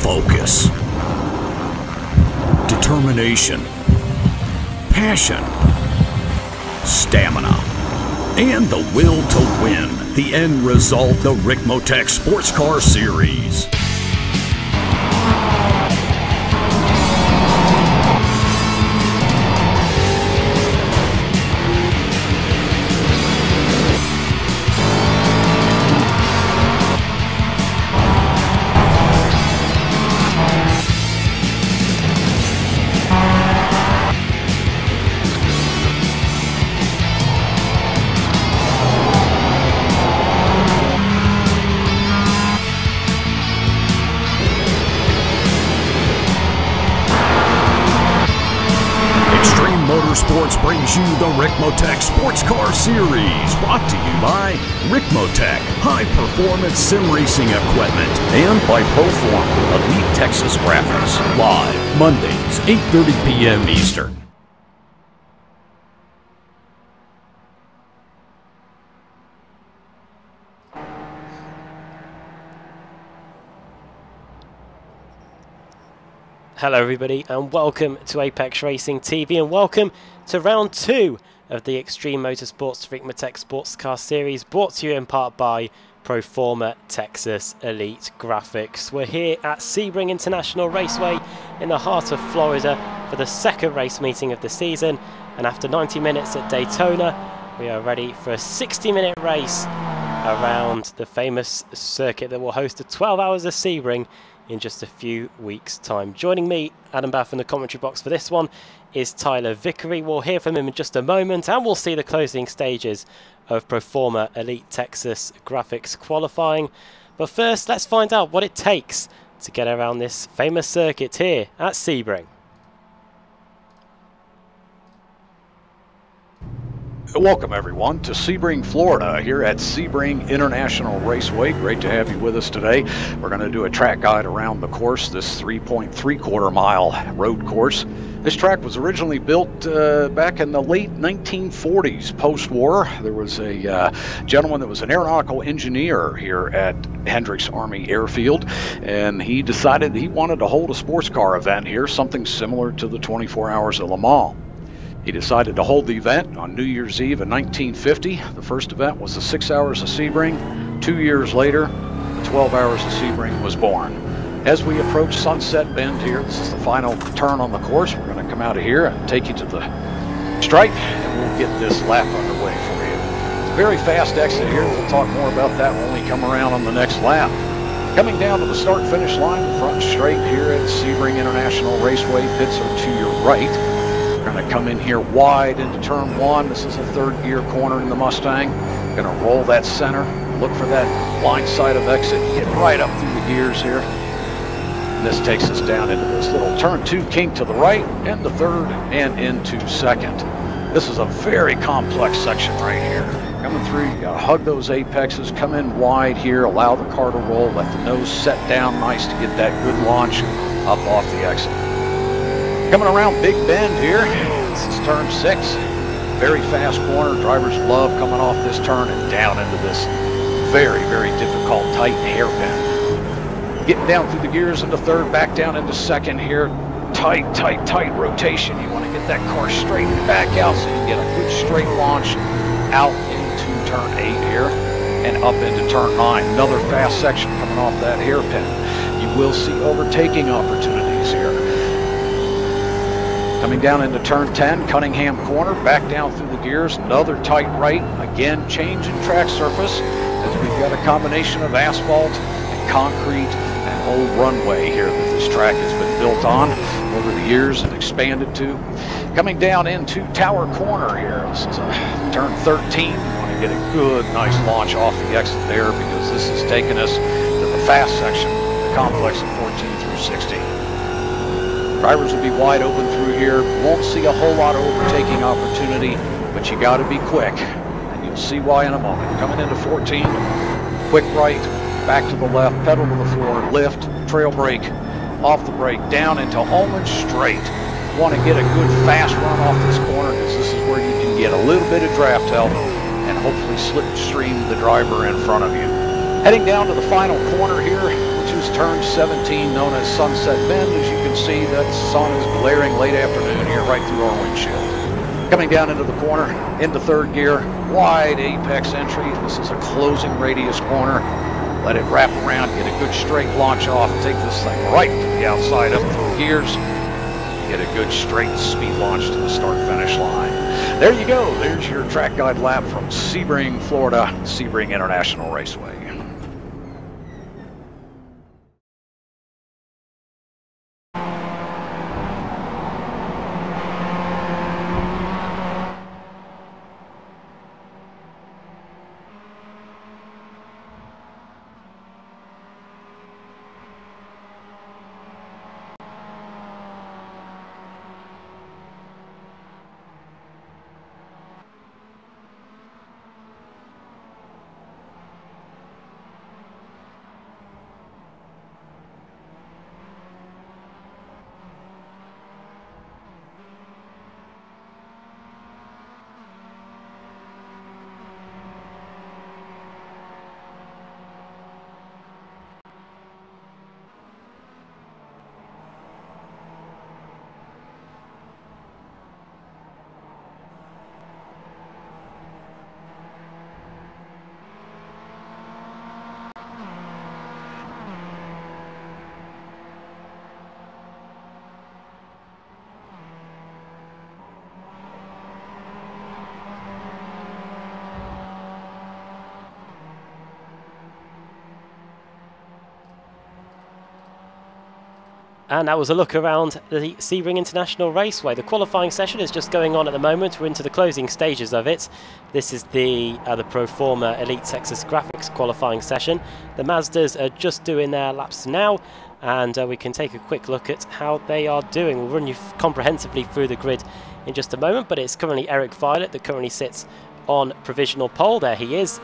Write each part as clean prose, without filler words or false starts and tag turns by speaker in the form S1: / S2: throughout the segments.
S1: focus, determination, passion, stamina, and the will to win. The end result, the Ricmotech Sports Car Series. Motorsports brings you the Ricmotech Sports Car Series, brought to you by Ricmotech, high-performance sim racing equipment, and by Proforma, Elite Texas Graphics, live Mondays, 8:30 p.m. Eastern.
S2: Hello everybody and welcome to Apex Racing TV and welcome to round 2 of the Extreme Motorsports Ricmotech Sports Car Series, brought to you in part by Proforma Texas Elite Graphics. We're here at Sebring International Raceway in the heart of Florida for the second race meeting of the season, and after 90 minutes at Daytona we are ready for a 60-minute race around the famous circuit that will host the 12 Hours of Sebring in just a few weeks' time. Joining me, Adam Bath, in the commentary box for this one is Tyler Vickery. We'll hear from him in just a moment, and we'll see the closing stages of Proforma Elite Texas Graphics qualifying. But first, let's find out what it takes to get around this famous circuit here at Sebring.
S3: Welcome everyone to Sebring, Florida, here at Sebring International Raceway. Great to have you with us today. We're going to do a track guide around the course, this 3.75 mile road course. This track was originally built back in the late 1940s, post-war. There was a gentleman that was an aeronautical engineer here at Hendricks Army Airfield, and he decided he wanted to hold a sports car event here, something similar to the 24 Hours of Le Mans. He decided to hold the event on New Year's Eve in 1950. The first event was the 6 Hours of Sebring. 2 years later, the 12 Hours of Sebring was born. As we approach Sunset Bend here, this is the final turn on the course. We're going to come out of here and take you to the stripe, and we'll get this lap underway for you. It's a very fast exit here. We'll talk more about that when we come around on the next lap. Coming down to the start-finish line, the front straight here at Sebring International Raceway. Pits are to your right. Going to come in here wide into turn 1. This is a third gear corner in the Mustang. Going to roll that center, look for that blind side of exit, get right up through the gears here. And this takes us down into this little turn 2 kink to the right, and the third, and into second. This is a very complex section right here. Coming through, you got to hug those apexes, come in wide here, allow the car to roll, let the nose set down nice to get that good launch up off the exit. Coming around Big Bend here, this is turn 6. Very fast corner. Drivers love coming off this turn and down into this very, very difficult, tight hairpin. Getting down through the gears into third, back down into second here. Tight, tight, tight rotation. You want to get that car straight back out so you get a good straight launch out into turn 8 here and up into turn 9. Another fast section coming off that hairpin. You will see overtaking opportunities here. Coming down into turn 10, Cunningham corner, back down through the gears, another tight right, again change in track surface as we've got a combination of asphalt and concrete and old runway here that this track has been built on over the years and expanded to. Coming down into Tower Corner here, this is a turn 13. You want to get a good, nice launch off the exit there because this is taking us to the fast section, the complex of 14 through 16. Drivers will be wide open through here. Won't see a whole lot of overtaking opportunity, but you got to be quick, and you'll see why in a moment. Coming into 14, quick right, back to the left, pedal to the floor, lift, trail brake, off the brake, down into almost straight. You want to get a good fast run off this corner because this is where you can get a little bit of draft help and hopefully slipstream the driver in front of you. Heading down to the final corner here, which is turn 17, known as Sunset Bend. As you can see, that sun is glaring late afternoon here right through our windshield. Coming down into the corner, into third gear, wide apex entry. This is a closing radius corner. Let it wrap around, get a good straight launch off, take this thing right to the outside up through gears. Get a good straight speed launch to the start-finish line. There you go. There's your track guide lap from Sebring, Florida, Sebring International Raceway.
S2: And that was a look around the Sebring International Raceway. The qualifying session is just going on at the moment. We're into the closing stages of it. This is the Proforma Elite Texas Graphics qualifying session. The Mazdas are just doing their laps now, and we can take a quick look at how they are doing. We'll run you comprehensively through the grid in just a moment, but it's currently Eric Violet that currently sits on provisional pole. There he is.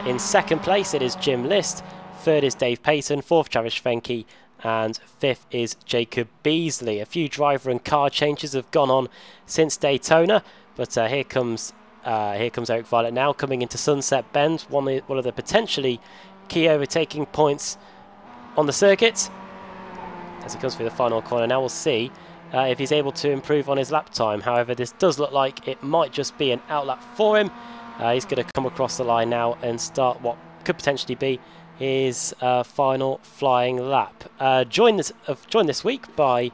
S2: In second place, it is Jim List. Third is Dave Payton. Fourth, Travis Fenke. And fifth is Jacob Beasley. A few driver and car changes have gone on since Daytona, but here comes Eric Violet now coming into Sunset Bend, one of the potentially key overtaking points on the circuit. As he comes through the final corner, now we'll see if he's able to improve on his lap time. However, this does look like it might just be an outlap for him. He's going to come across the line now and start what could potentially be his final flying lap. Joined this week by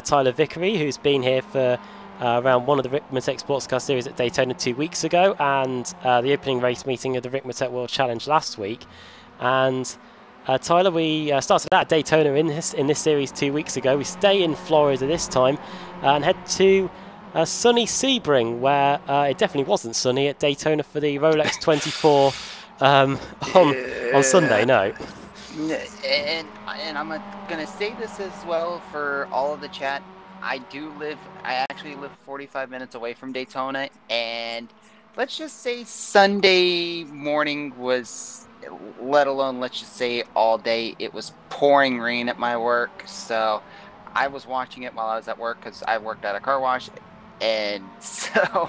S2: Tyler Vickery, who's been here for round one of the Ricmotech Sports Car Series at Daytona 2 weeks ago, and the opening race meeting of the Ricmotech World Challenge last week. And Tyler, we started at Daytona in this series 2 weeks ago. We stay in Florida this time and head to sunny Sebring, where it definitely wasn't sunny at Daytona for the Rolex 24 on Sunday. No.
S4: And I'm gonna say this as well for all of the chat. I actually live 45 minutes away from Daytona, and let's just say Sunday morning was, let alone let's just say all day, it was pouring rain at my work. So I was watching it while I was at work because I worked at a car wash, and so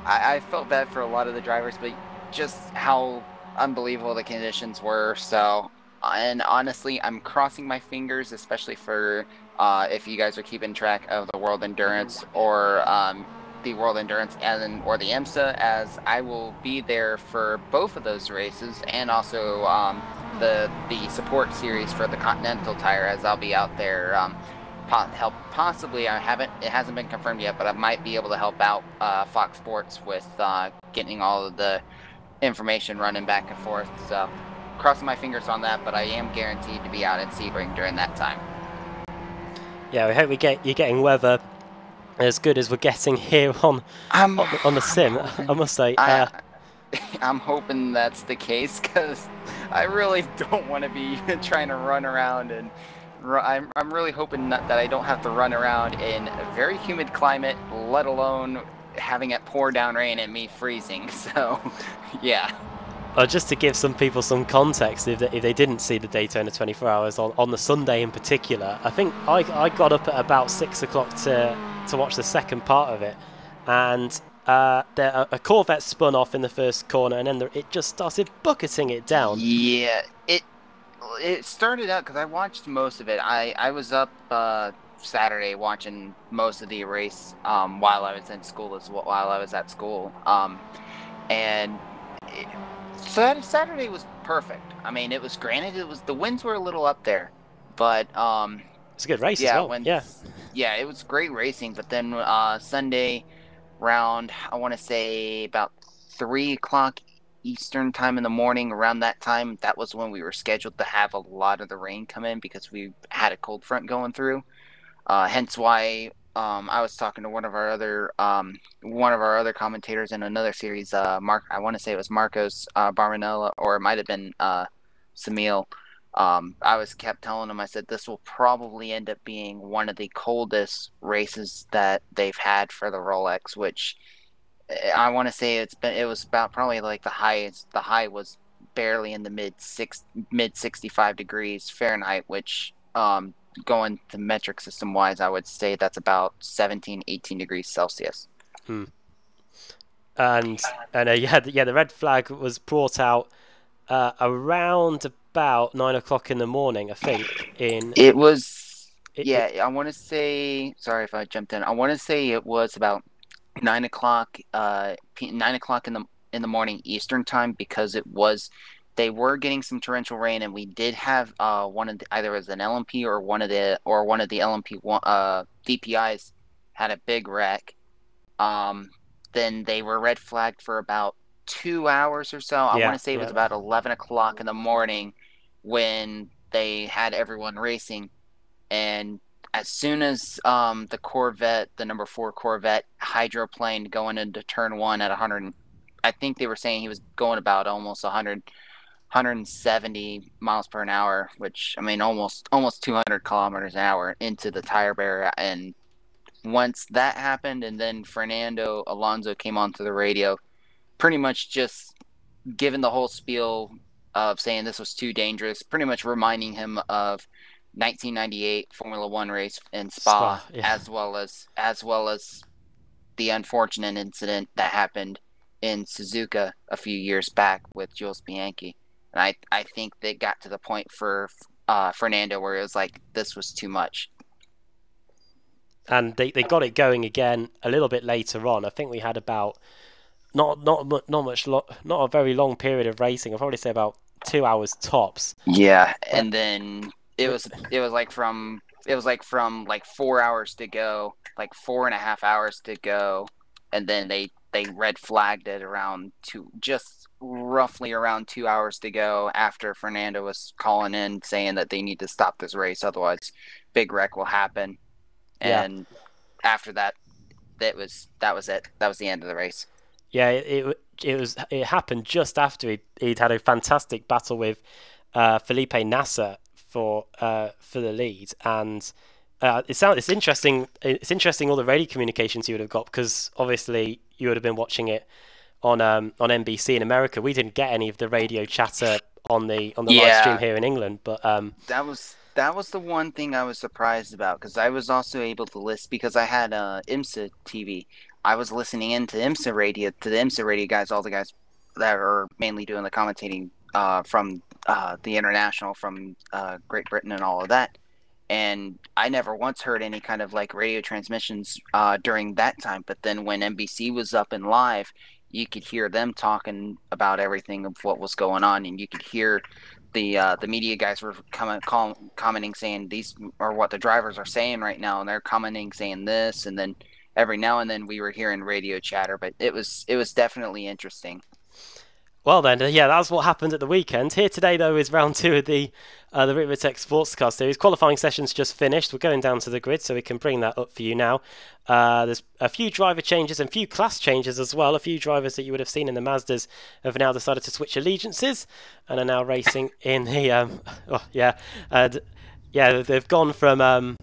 S4: I felt bad for a lot of the drivers, but just how unbelievable the conditions were. So, and honestly, I'm crossing my fingers, especially for if you guys are keeping track of the World Endurance or the World Endurance or the IMSA, as I will be there for both of those races, and also the support series for the Continental Tire, as I'll be out there possibly. It hasn't been confirmed yet, but I might be able to help out Fox Sports with getting all of the information running back and forth. So crossing my fingers on that, but I am guaranteed to be out in Sebring during that time.
S2: Yeah, we hope you're getting weather as good as we're getting here on the sim. I must say,
S4: I'm hoping that's the case, because I really don't want to be trying to run around, and I'm really hoping that I don't have to run around in a very humid climate, let alone having it pour down rain and me freezing. So yeah.
S2: Just to give some people some context, if they didn't see the Daytona 24 Hours on the Sunday in particular, I think I got up at about 6 o'clock to watch the second part of it, and a Corvette spun off in the first corner, and then it just started bucketing it down.
S4: Yeah, it started out because I watched most of it. I was up Saturday watching most of the race while I was in school while I was at school. And Saturday was perfect. I mean, it was granted the winds were a little up there, but
S2: it's a good race as well.
S4: Yeah, it was great racing. But then Sunday, around I want to say about 3 o'clock Eastern time in the morning, around that time, that was when we were scheduled to have a lot of the rain come in because we had a cold front going through. Hence why I was talking to one of our other commentators in another series, Mark. I want to say it was Marcos Barmanella, or it might have been Samil. I kept telling him, I said, this will probably end up being one of the coldest races that they've had for the Rolex, which I want to say it was about probably like the high was barely in the mid 65 degrees Fahrenheit, which going to metric system wise, I would say that's about 17, 18 degrees Celsius.
S2: And the red flag was brought out around about 9 o'clock in the morning, I think. I want to say, sorry if I jumped in. I want to say it was about 9 o'clock, 9 o'clock in the morning Eastern time, because they were getting some torrential rain, and we did have either as an LMP or one of the LMP DPIs had a big wreck. Then they were red flagged for about 2 hours or so. I want to say it was about 11 o'clock in the morning when they had everyone racing, and as soon as the Corvette, the number 4 Corvette, hydroplaned going into turn 1 at 100, I think they were saying he was going about almost 170 miles per hour, which, I mean, almost 200 kilometers an hour into the tire barrier. And once that happened, and then Fernando Alonso came onto the radio, pretty much just giving the whole spiel of saying this was too dangerous, pretty much reminding him of 1998 Formula One race in Spa, as well as the unfortunate incident that happened in Suzuka a few years back with Jules Bianchi. And I think they got to the point for Fernando where it was like, this was too much. And they got it going again a little bit later on. I think we had about not a very long period of racing. I'll probably say about 2 hours tops.
S4: Yeah, and then it was like from 4 hours to go, like 4.5 hours to go, and then they red flagged it around roughly around 2 hours to go, after Fernando was calling in saying that they need to stop this race, otherwise big wreck will happen. And after that, that was it. That was the end of the race.
S2: Yeah, it happened just after he'd had a fantastic battle with Felipe Nasser for the lead, and it's interesting. It's interesting all the radio communications you would have got, because obviously you would have been watching it on NBC in America. We didn't get any of the radio chatter on the live stream here in England, but
S4: that was the one thing I was surprised about, because I was also able to listen, because I had IMSA TV. I was listening into IMSA radio, to the IMSA radio guys, all the guys that are mainly doing the commentating from the international, from Great Britain and all of that. And I never once heard any kind of like radio transmissions during that time. But then when NBC was up and live, you could hear them talking about everything of what was going on, and you could hear the media guys were commenting, saying these are what the drivers are saying right now, and they're commenting saying this, and then every now and then we were hearing radio chatter. But it was definitely interesting.
S2: Well then, that's what happened at the weekend. Here today, though, is round 2 of the Ricmotech Sports Car Series. Qualifying session's just finished. We're going down to the grid, so we can bring that up for you now. There's a few driver changes and a few class changes as well. A few drivers that you would have seen in the Mazdas have now decided to switch allegiances and are now racing in the... they've gone from...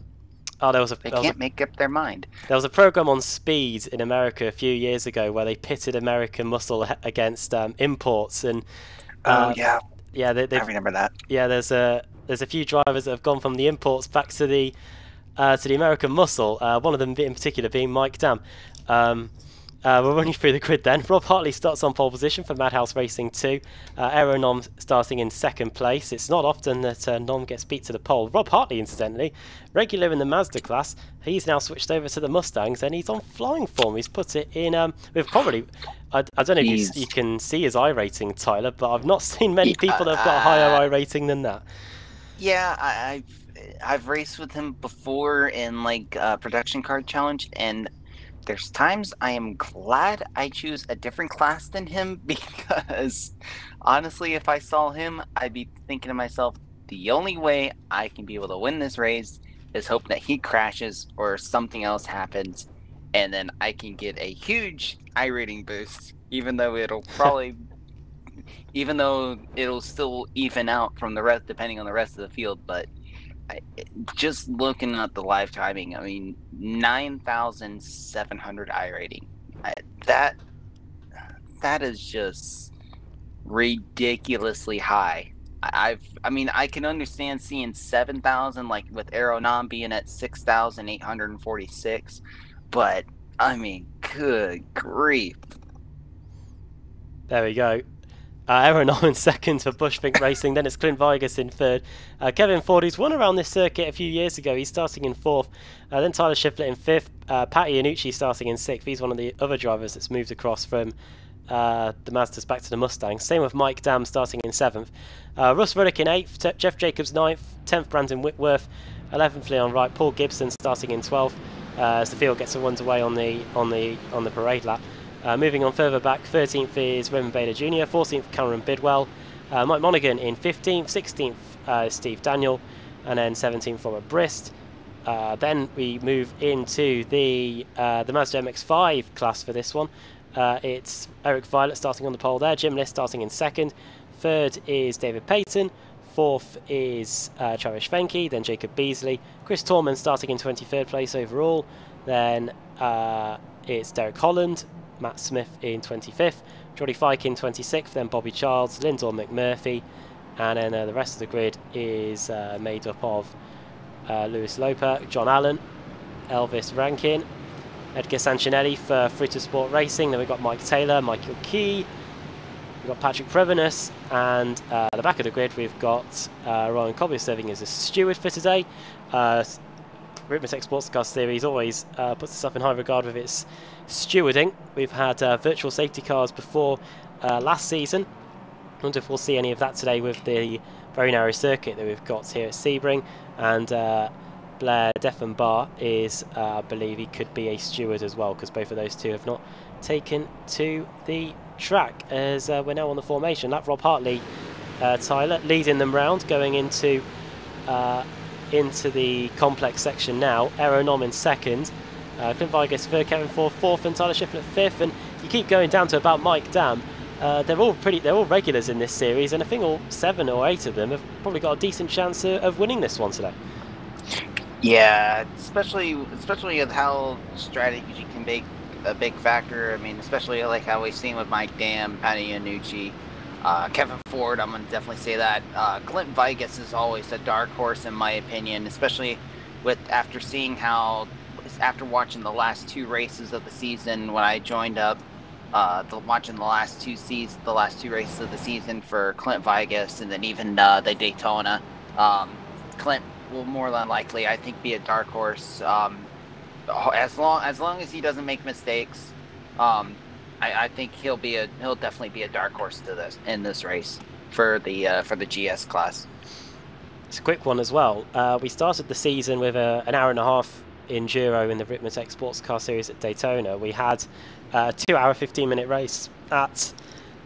S4: They can't make up their mind.
S2: There was a program on Speed in America a few years ago where they pitted American muscle against imports, and I
S4: remember that.
S2: Yeah, there's a few drivers that have gone from the imports back to the American muscle. One of them in particular being Mike Dam. We'll run you through the grid then. Rob Hartley starts on pole position for Madhouse Racing 2. Aeronom starting in second place. It's not often that Nom gets beat to the pole. Rob Hartley, incidentally, regular in the Mazda class. He's now switched over to the Mustangs and he's on flying form. He's put it in with probably... I don't know if you can see his I rating, Tyler, but I've not seen many people that have got a higher I rating than that.
S4: Yeah, I've raced with him before in like production card challenge, and there's times I am glad I choose a different class than him, because honestly, if I saw him, I'd be thinking to myself, the only way I can be able to win this race is hope that he crashes or something else happens, and then I can get a huge I rating boost, even though it'll probably even though it'll still even out from the rest depending on the rest of the field. But just looking at the live timing, I mean, 9,700 I rating. That is just ridiculously high. I mean, I can understand seeing 7,000, like with Aeronom being at 6,846, but I mean, good grief.
S2: There we go. Aeronom in second for Bushfink Racing, then it's Clint Vigas in third. Kevin Ford, who's won around this circuit a few years ago, he's starting in fourth. Then Tyler Shiflett in fifth. Patty Iannucci starting in sixth. He's one of the other drivers that's moved across from the Mazdas back to the Mustangs. Same with Mike Dam starting in seventh. Russ Ruddick in eighth. Jeff Jacobs ninth. 10th Brandon Whitworth. 11th Leon Wright. Paul Gibson starting in 12th as the field gets underway on the parade lap. Moving on further back, 13th is Raymond Bader Jr., 14th Cameron Bidwell, Mike Monaghan in 15th, 16th Steve Daniel, and then 17th Robert Brist. Then we move into the Mazda MX-5 class for this one. It's Eric Violet starting on the pole there, Jim List starting in second, third is David Payton, fourth is Travis Venke, then Jacob Beasley, Chris Torman starting in 23rd place overall, then it's Derek Holland, Matt Smith in 25th, Jordy Fike in 26th, then Bobby Childs, Lyndall McMurphy, and then the rest of the grid is made up of Lewis Loper, John Allen, Elvis Rankin, Edgar Sancinelli for Fritter Sport Racing, then we've got Mike Taylor, Michael Key, we've got Patrick Prevenus, and at the back of the grid we've got Ryan Cobb serving as a steward for today. Ricmotech Sports Car Series always puts itself in high regard with its stewarding. We've had virtual safety cars before last season. I wonder if we'll see any of that today with the very narrow circuit that we've got here at Sebring. And Blair Deffenbar is, I believe he could be a steward as well, because both of those two have not taken to the track as we're now on the formation. That Rob Hartley, Tyler, leading them round, going into the complex section now. Aeronom in second, Clint Vigas third, Kevin Ford fourth, and Tyler Shiflett fifth. And you keep going down to about Mike Dam. They're all regulars in this series, and I think all 7 or 8 of them have probably got a decent chance of winning this one today.
S4: Yeah, especially with how strategy can be a big factor. I mean, especially like how we've seen with Mike Dam, Patty Iannucci, Kevin Ford, I'm going to definitely say that. Clint Vigas is always a dark horse in my opinion, especially after watching the last 2 races of the season when I joined up, watching the last 2 races of the season for Clint Vigas, and then even the Daytona. Clint will more than likely, I think, be a dark horse as long as he doesn't make mistakes. I think he'll definitely be a dark horse in this race for the GS class.
S2: It's a quick one as well. We started the season with an hour and a half enduro in the Ricmotech Sports Car Series at Daytona. We had a 2-hour 15-minute race at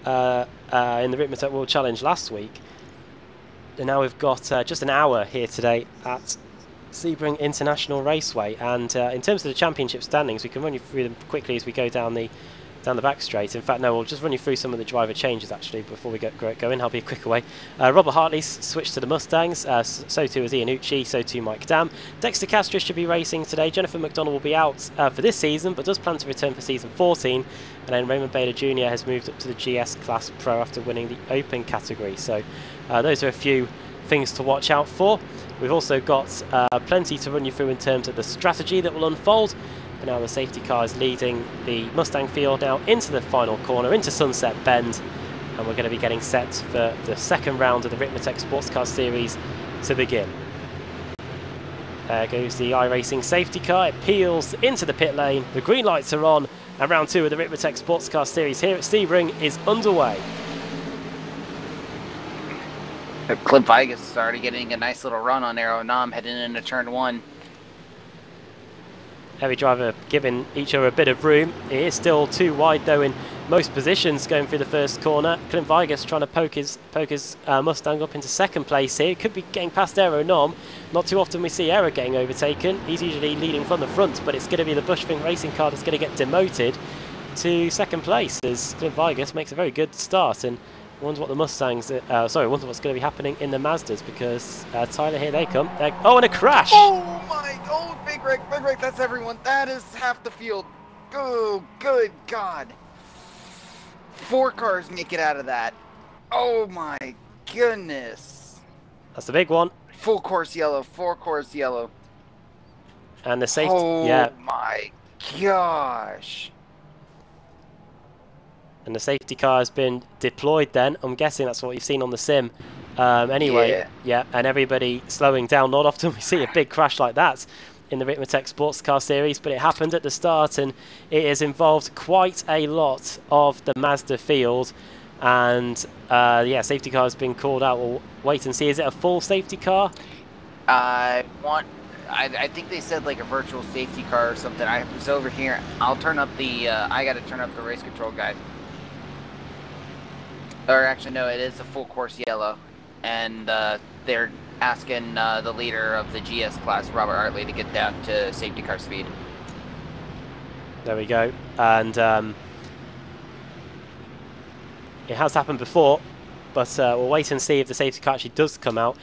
S2: in the Ricmotech World Challenge last week, and now we've got just an hour here today at Sebring International Raceway. And in terms of the championship standings, we can run you through them quickly as we go down the back straight. In fact, no, we'll just run you through some of the driver changes actually before we go in. I'll be a quick away. Robert Hartley's switched to the Mustangs, so too is Iannucci, so too Mike Dam. Dexter Castro should be racing today. Jennifer McDonald will be out for this season, but does plan to return for season 14. And then Raymond Bader Jr. has moved up to the GS Class Pro after winning the Open category. So those are a few things to watch out for. We've also got plenty to run you through in terms of the strategy that will unfold. But now the safety car is leading the Mustang field now into the final corner, into Sunset Bend. And we're going to be getting set for the second round of the Ricmotech Sports Car Series to begin. There goes the iRacing safety car. It peels into the pit lane. The green lights are on. And round 2 of the Ricmotech Sports Car Series here at Sebring is underway.
S4: Clint Vigas started getting a nice little run on Aeronom heading into turn 1.
S2: Every driver giving each other a bit of room. It is still too wide though in most positions going through the first corner. Clint Vigas trying to poke his Mustang up into second place here. Could be getting past Aeronom. Not too often we see Aero getting overtaken. He's usually leading from the front, but it's going to be the Bushfink racing car that's going to get demoted to second place as Clint Vigas makes a very good start. And wonder what the Mustangs, wonder what's going to be happening in the Mazdas, because Tyler, here they come. Oh, and a crash!
S4: Oh, Big Rick, that's everyone. That is half the field. Oh, good God. 4 cars make it out of that. Oh my goodness.
S2: That's the big one.
S4: Full course yellow, 4 course yellow.
S2: And the safety,
S4: oh my gosh.
S2: And the safety car has been deployed then. I'm guessing that's what you've seen on the sim. Anyway, yeah, and everybody slowing down. Not often we see a big crash like that in the Ricmotech Sports Car Series, but it happened at the start, and it has involved quite a lot of the Mazda field. And yeah, safety car has been called out. We'll wait and see. Is it a full safety car?
S4: I think they said like a virtual safety car or something. I was over here. I'll turn up the. I got to turn up the race control guide. Or actually, no, it is a full course yellow, and they're asking the leader of the GS class, Robert Hartley, to get down to safety car speed.
S2: There we go. And it has happened before, but we'll wait and see if the safety car actually does come out.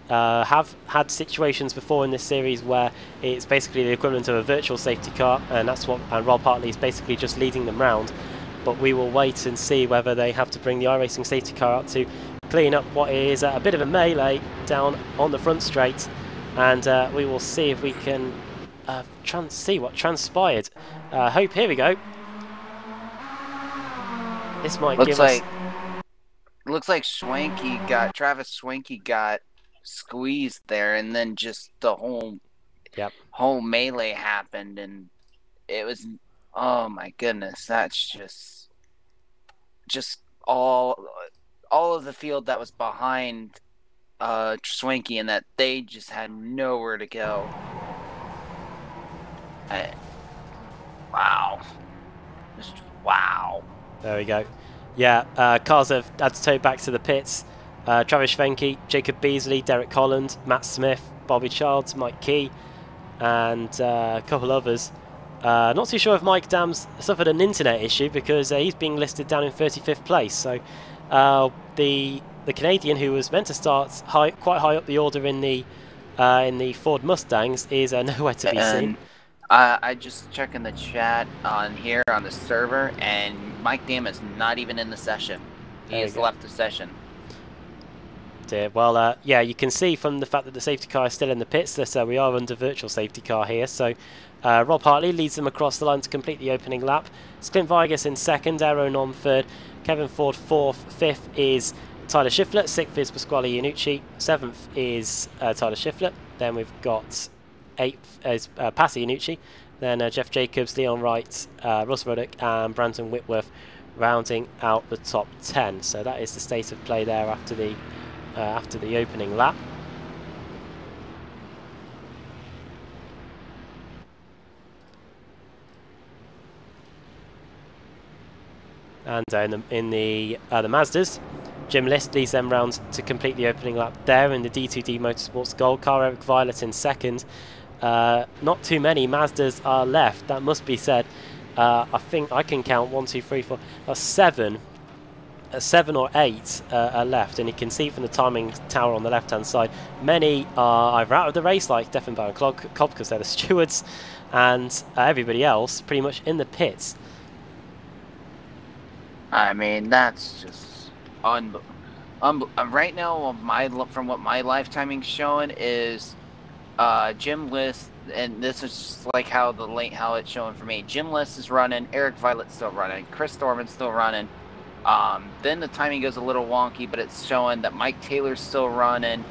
S2: Have had situations before in this series where it's basically the equivalent of a virtual safety car, and that's what. And Rob Hartley is basically just leading them round. But we will wait and see whether they have to bring the iRacing safety car out to clean up what is a bit of a melee down on the front straight, and we will see if we can see what transpired. Hope, here we go. This might give us.
S4: Looks like Travis Swanky got squeezed there, and then just the whole melee happened, and it was. Oh my goodness, that's just all of the field that was behind Swanky, and that they just had nowhere to go. Wow. Just wow.
S2: There we go. Yeah, cars have had to tow back to the pits. Travis Swanky, Jacob Beasley, Derek Holland, Matt Smith, Bobby Childs, Mike Key, and a couple others. Not too sure if Mike Dams suffered an internet issue, because he's being listed down in 35th place. So the Canadian, who was meant to start quite high up the order in the Ford Mustangs, is nowhere to be seen.
S4: I just checking the chat on here on the server, and Mike Dam is not even in the session. He has left the session.
S2: Dear. Well, yeah, you can see from the fact that the safety car is still in the pits that we are under virtual safety car here. So Rob Hartley leads them across the line to complete the opening lap. It's Clint Vigas in second, Aeronom third, Kevin Ford fourth, fifth is Tyler Schiffler, sixth is Pasquale Iannucci, seventh is Tyler Schiffler. Then we've got eighth is Pasi Iannucci, then Jeff Jacobs, Leon Wright, Russ Ruddock, and Brandon Whitworth rounding out the top 10. So that is the state of play there after the opening lap. And in the Mazdas, Jim List leads them round to complete the opening lap there in the D2D Motorsports Gold car. Eric Violet in second. Not too many Mazdas are left, that must be said. I think I can count 1, 2, 3, 4, 7 or 8 are left, and you can see from the timing tower on the left hand side, many are either out of the race, like Deffenbauer and Cobb, because they're the stewards, and everybody else pretty much in the pits.
S4: I mean, that's just right now, from what my live timing's showing is Jim List, and this is just like how it's showing for me. Jim List is running, Eric Violet's still running, Chris Thorman's still running. Then the timing goes a little wonky, but it's showing that Mike Taylor's still running.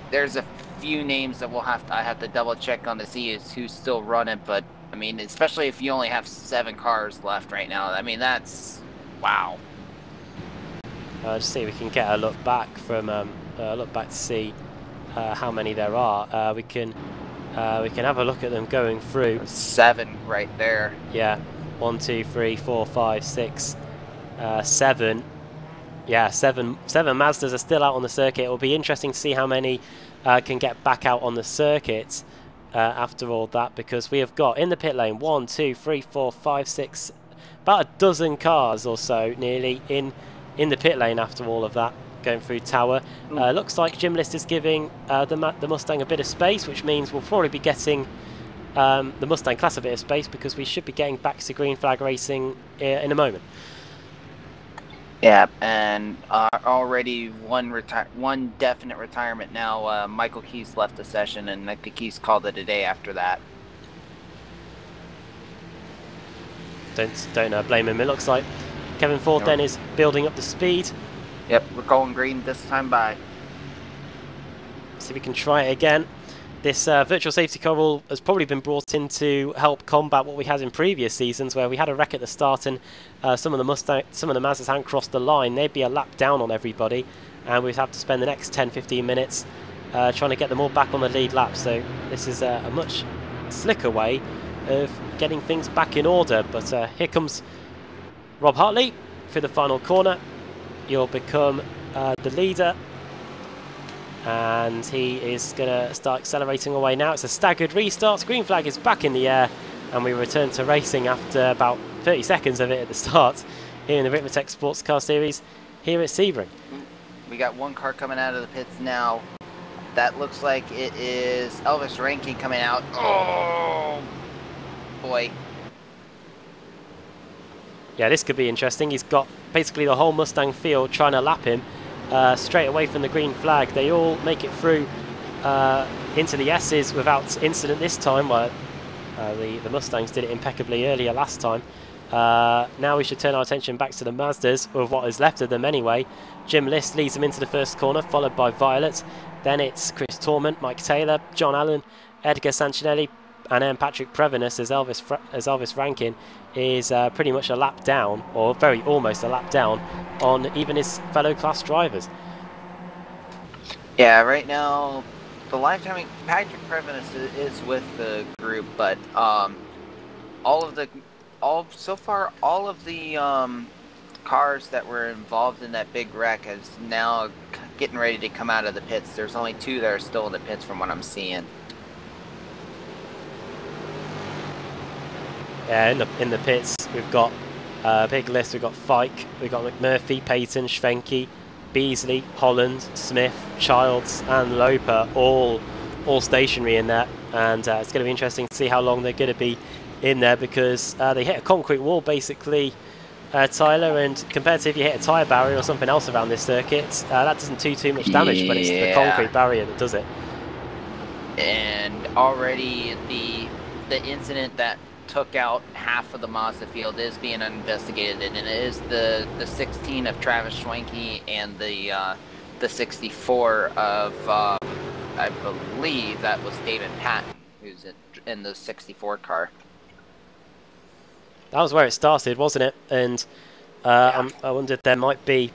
S4: There's a few names that I have to double check on to see who's still running, but I mean, especially if you only have 7 cars left right now. I mean, that's wow.
S2: Just see if we can get a look back from to see how many there are. We can have a look at them going through.
S4: 7 right there.
S2: Yeah, 1, 2, 3, 4, 5, 6, 7. Yeah, seven Mazdas are still out on the circuit. It will be interesting to see how many can get back out on the circuit after all that, because we have got in the pit lane 1, 2, 3, 4, 5, 6, about a dozen cars or so nearly in the pit lane after all of that going through Tower. Looks like Jim List is giving the Mustang a bit of space, which means we'll probably be getting the Mustang class a bit of space, because we should be getting back to green flag racing in a moment.
S4: Yeah, and already one definite retirement now. Michael Keys left the session, and I think he's called it a day after that.
S2: Don't blame him. It looks like Kevin Ford then is building up the speed.
S4: Yep, we're going green this time by.
S2: See if we can try it again. This virtual safety car rule has probably been brought in to help combat what we had in previous seasons, where we had a wreck at the start and some of the Mazdas hadn't crossed the line. They'd be a lap down on everybody, and we'd have to spend the next 10-15 minutes trying to get them all back on the lead lap. So this is a much slicker way of getting things back in order. But here comes Rob Hartley for the final corner. You'll become the leader. And he is going to start accelerating away now. It's a staggered restart. Green flag is back in the air, and we return to racing after about 30 seconds of it at the start here in the Ricmotech Sports Car Series here at Sebring.
S4: We got one car coming out of the pits now. That looks like it is Elvis Rankin coming out. Oh, boy.
S2: Yeah, this could be interesting. He's got basically the whole Mustang field trying to lap him. Straight away from the green flag. They all make it through into the S's without incident this time. Well, the Mustangs did it impeccably earlier last time. Now we should turn our attention back to the Mazdas, or what is left of them anyway. Jim List leads them into the first corner, followed by Violet. Then it's Chris Tormont, Mike Taylor, John Allen, Edgar Sanchinelli, and then Patrick Previnus as Elvis Rankin is pretty much a lap down, or very almost a lap down, on even his fellow class drivers.
S4: Yeah, right now the lifetime Patrick Previnus is with the group, but all of the cars that were involved in that big wreck is now getting ready to come out of the pits. There's only 2 that are still in the pits from what I'm seeing.
S2: Yeah, in the pits we've got a big list. We've got Fike, we've got McMurphy, Payton, Schwenke, Beasley, Holland, Smith, Childs and Loper all stationary in there, and it's going to be interesting to see how long they're going to be in there, because they hit a concrete wall basically, Tyler, and compared to if you hit a tyre barrier or something else around this circuit, that doesn't do too much damage, but it's the concrete barrier that does it.
S4: And already the incident that took out half of the Mazda field is being investigated, and it is the 16 of Travis Schwenke and the 64 of I believe that was David Patton, who's in the 64 car.
S2: That was where it started, wasn't it? And I wondered there might be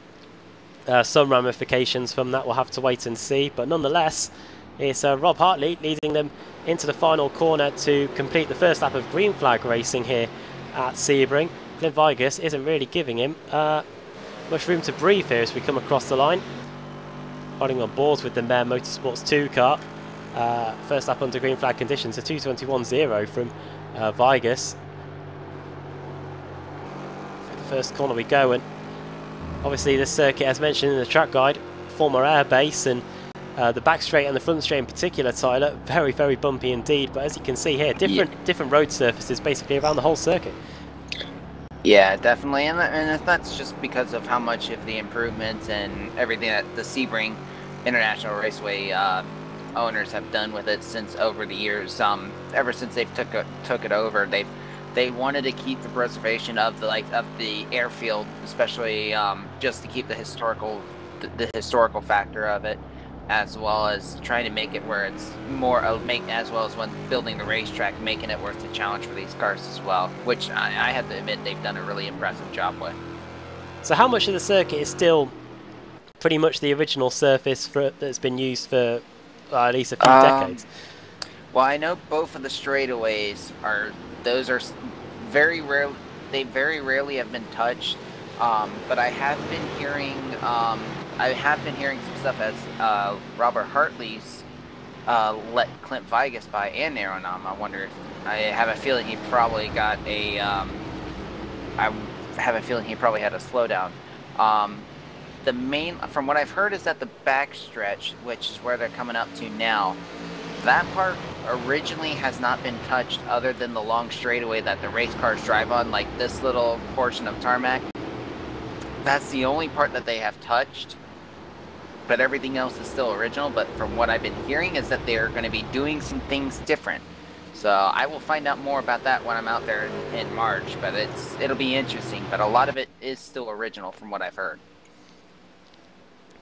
S2: some ramifications from that. We'll have to wait and see, but nonetheless, it's Rob Hartley leading them into the final corner to complete the first lap of green flag racing here at Sebring. Glenn Vigus isn't really giving him much room to breathe here as we come across the line. Holding on board with the Mare Motorsports 2 car. First lap under green flag conditions, a 2:21.0 from Vigus. For the first corner we go, and obviously this circuit, as mentioned in the track guide, former air base, and the back straight and the front straight in particular, Tyler, very, very bumpy indeed. But as you can see here, different road surfaces basically around the whole circuit.
S4: Yeah, definitely, and that's just because of how much of the improvements and everything that the Sebring International Raceway owners have done with it since over the years. Ever since they've took it over, they wanted to keep the preservation of the airfield, especially just to keep the historical factor of it, as well as trying to make it where it's more as well as when building the racetrack, making it worth the challenge for these cars as well, which I have to admit they've done a really impressive job with.
S2: So how much of the circuit is still pretty much the original surface that's been used for at least a few decades?
S4: Well, I know both of the straightaways are very rare. They very rarely have been touched, but I have been hearing some stuff as Robert Hartley's let Clint Vigas by and Aeronom. I have a feeling he probably got a. I have a feeling he probably had a slowdown. From what I've heard, is that the backstretch, which is where they're coming up to now, that part originally has not been touched other than the long straightaway that the race cars drive on, like this little portion of tarmac. That's the only part that they have touched, but everything else is still original. But from what I've been hearing is that they're going to be doing some things different. So I will find out more about that when I'm out there in March, but it'll be interesting. But a lot of it is still original from what I've heard.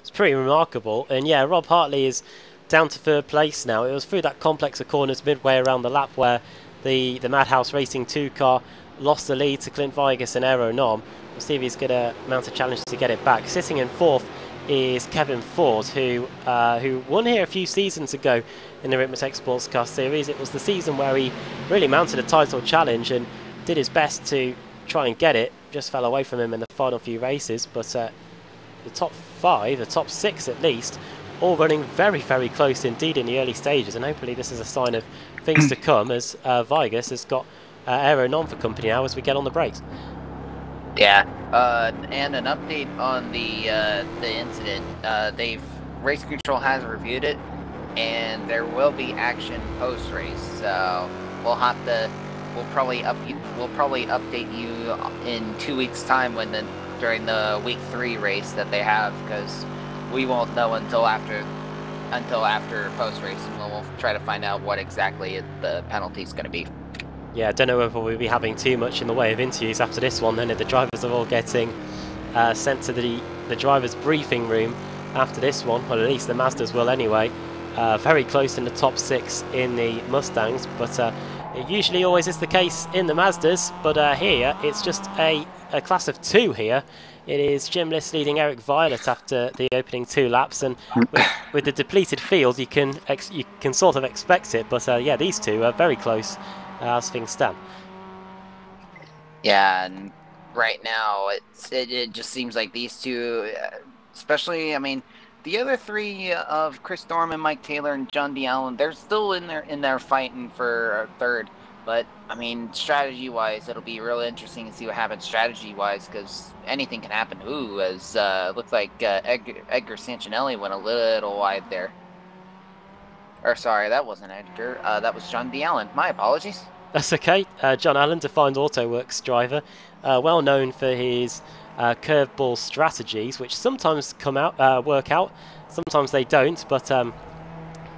S2: It's pretty remarkable. And yeah, Rob Hartley is down to third place now. It was through that complex of corners midway around the lap where the Madhouse Racing 2 car lost the lead to Clint Vigas and Aeronom. We'll see if he's going to mount a challenge to get it back. Sitting in fourth is Kevin Ford, who won here a few seasons ago in the Ricmotech Sports Car Series. It was the season where he really mounted a title challenge and did his best to try and get it. Just fell away from him in the final few races, but the top five, the top six at least, all running very, very close indeed in the early stages, and hopefully this is a sign of things to come, as Vigas has got Aeronom for company now as we get on the brakes.
S4: Yeah, and an update on the incident. Race Control has reviewed it, and there will be action post race. So we'll probably update you in 2 weeks' time during the week 3 race that they have, because we won't know until after post race, and we'll try to find out what exactly the penalty is going to be.
S2: Yeah, I don't know whether we'll be having too much in the way of interviews after this one then, if the drivers are all getting sent to the drivers' briefing room after this one. Well, at least the Mazdas will anyway. Very close in the top 6 in the Mustangs, but it usually always is the case in the Mazdas, but here it's just a class of 2 here. It is Jim Liss leading Eric Violet after the opening 2 laps, and with the depleted field you can sort of expect it, but yeah, these two are very close as things stand.
S4: Yeah, and right now it just seems like these two, especially, I mean, the other 3 of Chris Dorman, Mike Taylor, and John D. Allen, they're still in there fighting for third. But I mean, strategy-wise, it'll be real interesting to see what happens strategy-wise, because anything can happen. Ooh, as looks like Edgar Sancinelli went a little wide there. Or sorry, that wasn't Edgar. That was John D. Allen. My apologies.
S2: That's okay. John Allen, defined AutoWorks driver, well known for his curveball strategies, which sometimes work out, sometimes they don't, but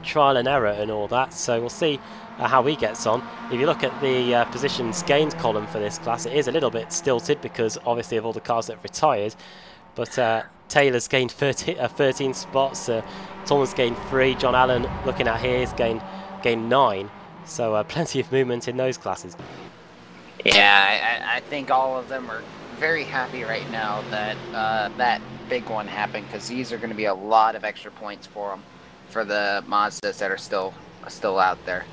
S2: trial and error and all that. So we'll see how he gets on. If you look at the positions gained column for this class, it is a little bit stilted because obviously of all the cars that have retired, but Taylor's gained 13 spots, Thomas gained 3, John Allen, looking at here, has gained 9, so plenty of movement in those classes.
S4: Yeah, I think all of them are very happy right now that that big one happened, because these are going to be a lot of extra points for them, for the Mazdas that are still out there.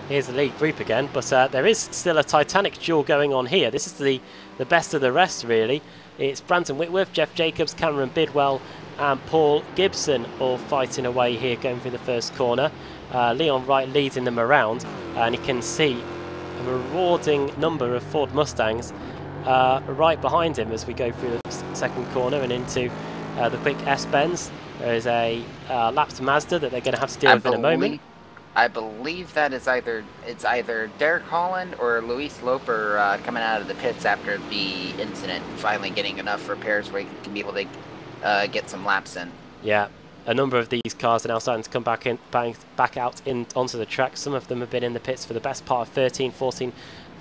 S2: Here's the lead group again, but there is still a titanic duel going on here. This is the best of the rest, really. It's Brandon Whitworth, Jeff Jacobs, Cameron Bidwell and Paul Gibson all fighting away here going through the first corner. Leon Wright leading them around, and you can see a marauding number of Ford Mustangs right behind him as we go through the second corner and into the quick S-bends. There is a lapped Mazda that they're going to have to deal with in a moment.
S4: I believe that it's either Derek Holland or Luis Loper coming out of the pits after the incident, finally getting enough repairs where he can be able to get some laps in.
S2: Yeah, a number of these cars are now starting to come back out onto the track. Some of them have been in the pits for the best part of 13, 14,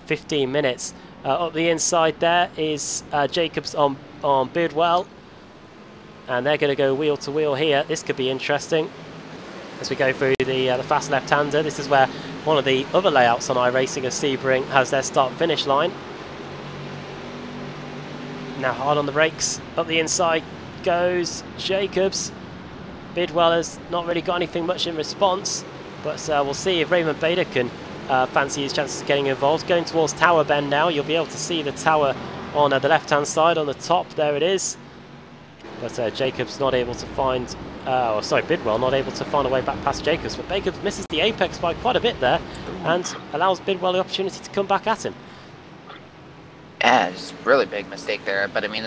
S2: 15 minutes. Up the inside there is Jacobs on Bidwell, and they're going to go wheel to wheel here. This could be interesting as we go through the fast left-hander. This is where one of the other layouts on iRacing of Sebring has their start-finish line. Now hard on the brakes. Up the inside goes Jacobs. Bidwell has not really got anything much in response, but we'll see if Raymond Bader can fancy his chances of getting involved. Going towards Tower Bend now. You'll be able to see the tower on the left-hand side on the top. There it is. But Jacobs not able to find... Bidwell not able to find a way back past Jacobs. But Jacobs misses the apex by quite a bit there and allows Bidwell the opportunity to come back at him.
S4: Yeah, it's a really big mistake there. But I mean,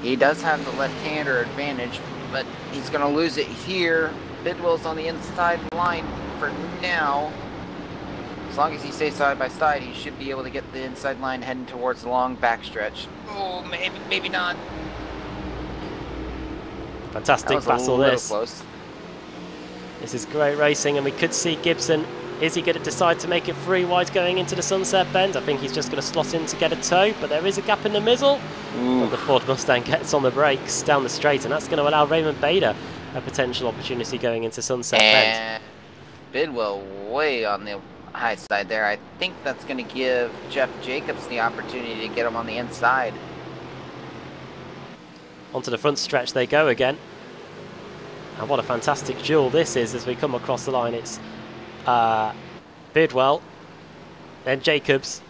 S4: he does have the left-hander advantage, but he's going to lose it here. Bidwell's on the inside line for now. As long as he stays side by side, he should be able to get the inside line heading towards the long backstretch. Oh, maybe not.
S2: Fantastic battle this.
S4: Close.
S2: This is great racing, and we could see Gibson. Is he going to decide to make it 3 wide going into the Sunset Bend? I think he's just going to slot in to get a toe, but there is a gap in the middle. But the Ford Mustang gets on the brakes down the straight, and that's going to allow Raymond Bader a potential opportunity going into Sunset Bend.
S4: Bidwell way on the high side there. I think that's going to give Jeff Jacobs the opportunity to get him on the inside.
S2: Onto the front stretch they go again. And what a fantastic duel this is as we come across the line. It's Bidwell, then Jacobs.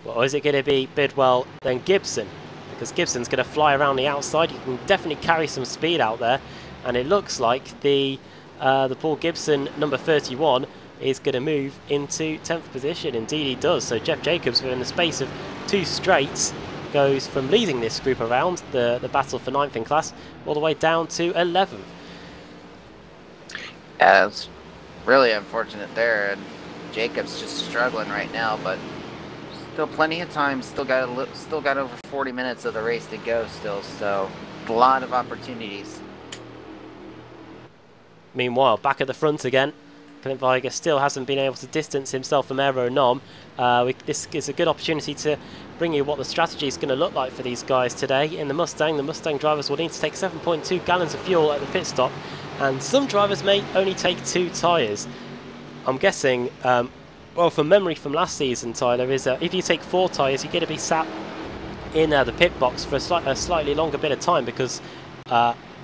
S2: Or is it going to be Bidwell, then Gibson? Because Gibson's going to fly around the outside. You can definitely carry some speed out there. And it looks like the Paul Gibson, number 31, is going to move into 10th position. Indeed he does. So Jeff Jacobs, within the space of 2 straights, goes from leading this group around the battle for 9th in class all the way down to 11th.
S4: Yeah, it's really unfortunate there, and Jacobs just struggling right now, but still plenty of time. Still got over 40 minutes of the race to go still, so a lot of opportunities.
S2: Meanwhile, back at the front again, Clint Weiger still hasn't been able to distance himself from Aero Nom. This is a good opportunity to bring you what the strategy is going to look like for these guys today. In the Mustang drivers will need to take 7.2 gallons of fuel at the pit stop, and some drivers may only take 2 tyres. I'm guessing, well, from memory from last season, Tyler, is if you take 4 tyres, you're going to be sat in the pit box for a slightly longer bit of time, because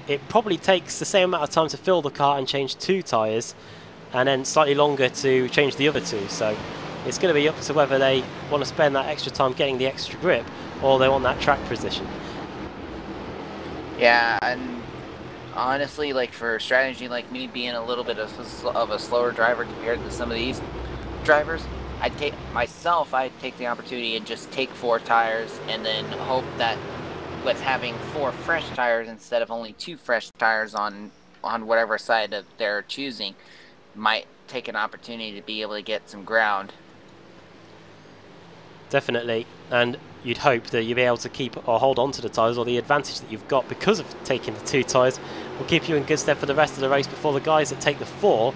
S2: it probably takes the same amount of time to fill the car and change 2 tyres, and then slightly longer to change the other 2. So it's going to be up to whether they want to spend that extra time getting the extra grip, or they want that track position.
S4: Yeah, and honestly, like for strategy like me, being a little bit of a slower driver compared to some of these drivers, I'd take the opportunity and just take 4 tires, and then hope that with having 4 fresh tires instead of only 2 fresh tires on whatever side of they're choosing, might take an opportunity to be able to get some ground.
S2: Definitely, and you'd hope that you'll be able to keep or hold on to the tyres, or the advantage that you've got because of taking the 2 tyres will keep you in good stead for the rest of the race before the guys that take the 4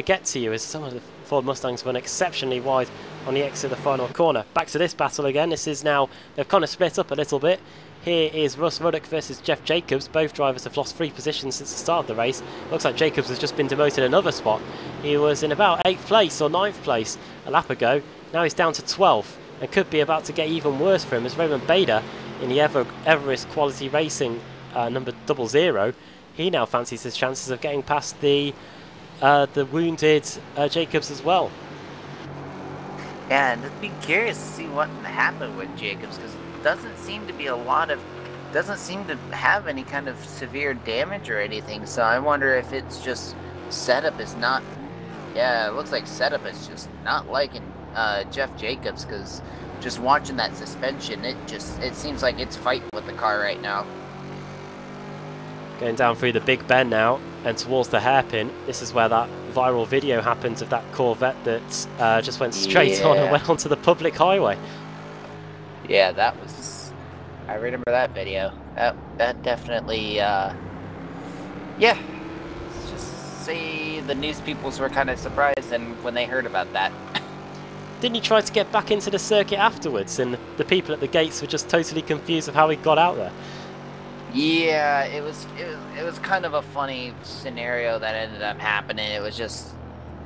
S2: get to you, as some of the Ford Mustangs run exceptionally wide on the exit of the final corner. Back to this battle again. This is now, they've kind of split up a little bit. Here is Russ Ruddock versus Jeff Jacobs. Both drivers have lost 3 positions since the start of the race. Looks like Jacobs has just been demoted another spot. He was in about 8th place or 9th place a lap ago. Now he's down to 12th, and could be about to get even worse for him, as Raymond Bader in the Everest Quality Racing number 00, he now fancies his chances of getting past the wounded Jacobs as well.
S4: Yeah, and I'd be curious to see what happened with Jacobs, because it doesn't seem to have any kind of severe damage or anything. So I wonder if it's just setup is not. Yeah, it looks like setup is just not liking Jeff Jacobs, because just watching that suspension, it seems like it's fighting with the car right now.
S2: Going down through the Big Bend now and towards the hairpin. This is where that viral video happens of that Corvette that just went straight on and went onto the public highway.
S4: Yeah, that was... I remember that video. That definitely Yeah, let's just say the news peoples were kind of surprised and when they heard about that.
S2: Didn't he try to get back into the circuit afterwards, and the people at the gates were just totally confused of how he got out there?
S4: Yeah, it was kind of a funny scenario that ended up happening. It was just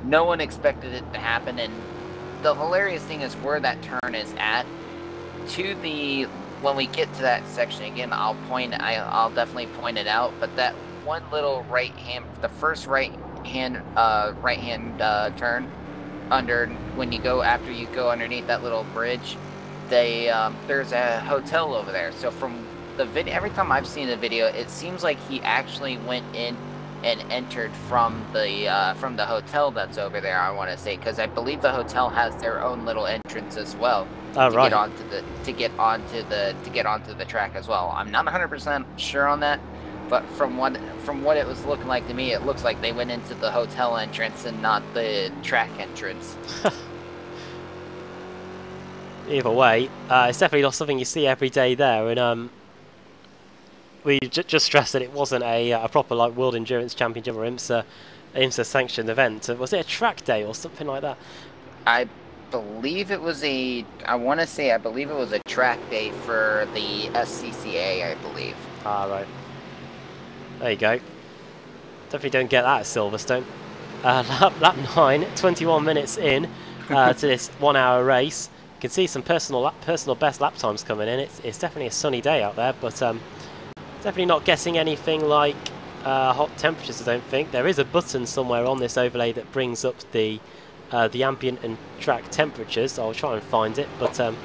S4: no one expected it to happen, and the hilarious thing is where that turn is at. When we get to that section again, I'll definitely point it out. But that one little the first right hand turn after you go underneath that little bridge, there's a hotel over there. So from the video, every time I've seen the video, it seems like he actually went in and entered from the hotel that's over there. I want to say, because I believe the hotel has their own little entrance as well to get onto the track as well. I'm not 100% sure on that, but from what it was looking like to me, it looks like they went into the hotel entrance and not the track entrance.
S2: Either way, it's definitely not something you see every day there, and we just stressed that it wasn't a proper like World Endurance Championship or IMSA sanctioned event. Was it a track day or something like that?
S4: I believe it was a track day for the SCCA, I believe.
S2: Ah, right. There you go. Definitely don't get that at Silverstone. Lap 9, 21 minutes in to this 1 hour race. You can see some personal best lap times coming in. It's definitely a sunny day out there, but definitely not getting anything like hot temperatures, I don't think. There is a button somewhere on this overlay that brings up the ambient and track temperatures. I'll try and find it, but
S4: I'm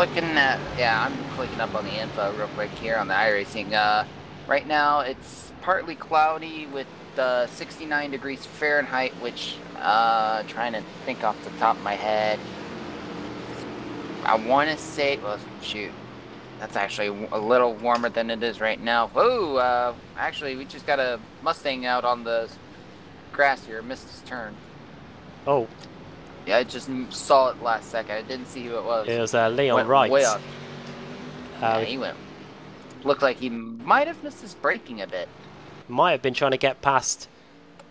S4: clicking up on the info real quick here on the iRacing. Right now it's partly cloudy with 69 degrees Fahrenheit, which trying to think off the top of my head, I want to say, well, shoot, that's actually a little warmer than it is right now. Whoa, actually, we just got a Mustang out on the grass here, missed his turn.
S2: Oh.
S4: Yeah, I just saw it last second. I didn't see who it was.
S2: It was Leon Wright.
S4: Way up. Yeah, he went. Looked like he might have missed his braking a bit.
S2: Might have been trying to get past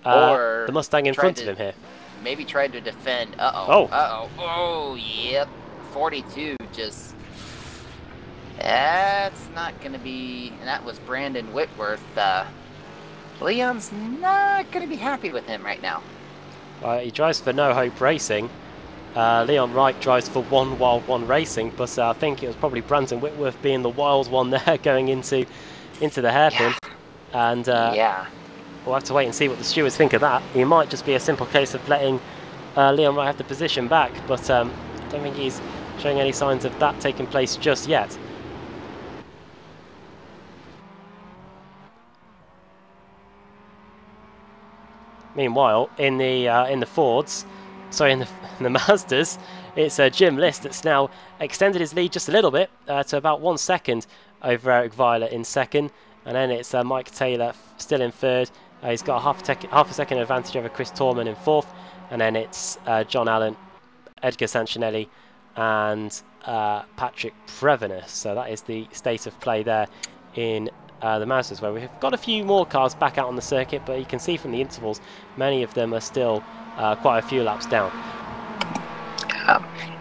S4: or
S2: the Mustang in front of him here.
S4: Maybe tried to defend.
S2: Oh.
S4: Oh, yep. 42 just... That's not going to be... And that was Brandon Whitworth. Leon's not going to be happy with him right now.
S2: He drives for No Hope Racing. Leon Wright drives for One Wild One Racing, but I think it was probably Brandon Whitworth being the wild one there going into the hairpin. Yeah. And we'll have to wait and see what the stewards think of that. It might just be a simple case of letting Leon Wright have the position back, but I don't think he's showing any signs of that taking place just yet. Meanwhile, in the Fords, sorry, in the Mazdas, it's Jim List that's now extended his lead just a little bit to about 1 second over Eric Weiler in second, and then it's Mike Taylor still in third. He's got half a second advantage over Chris Torman in fourth, and then it's John Allen, Edgar Sancinelli, and Patrick Prevenis. So that is the state of play there in the Mazdas, where we've got a few more cars back out on the circuit, but you can see from the intervals, many of them are still quite a few laps down.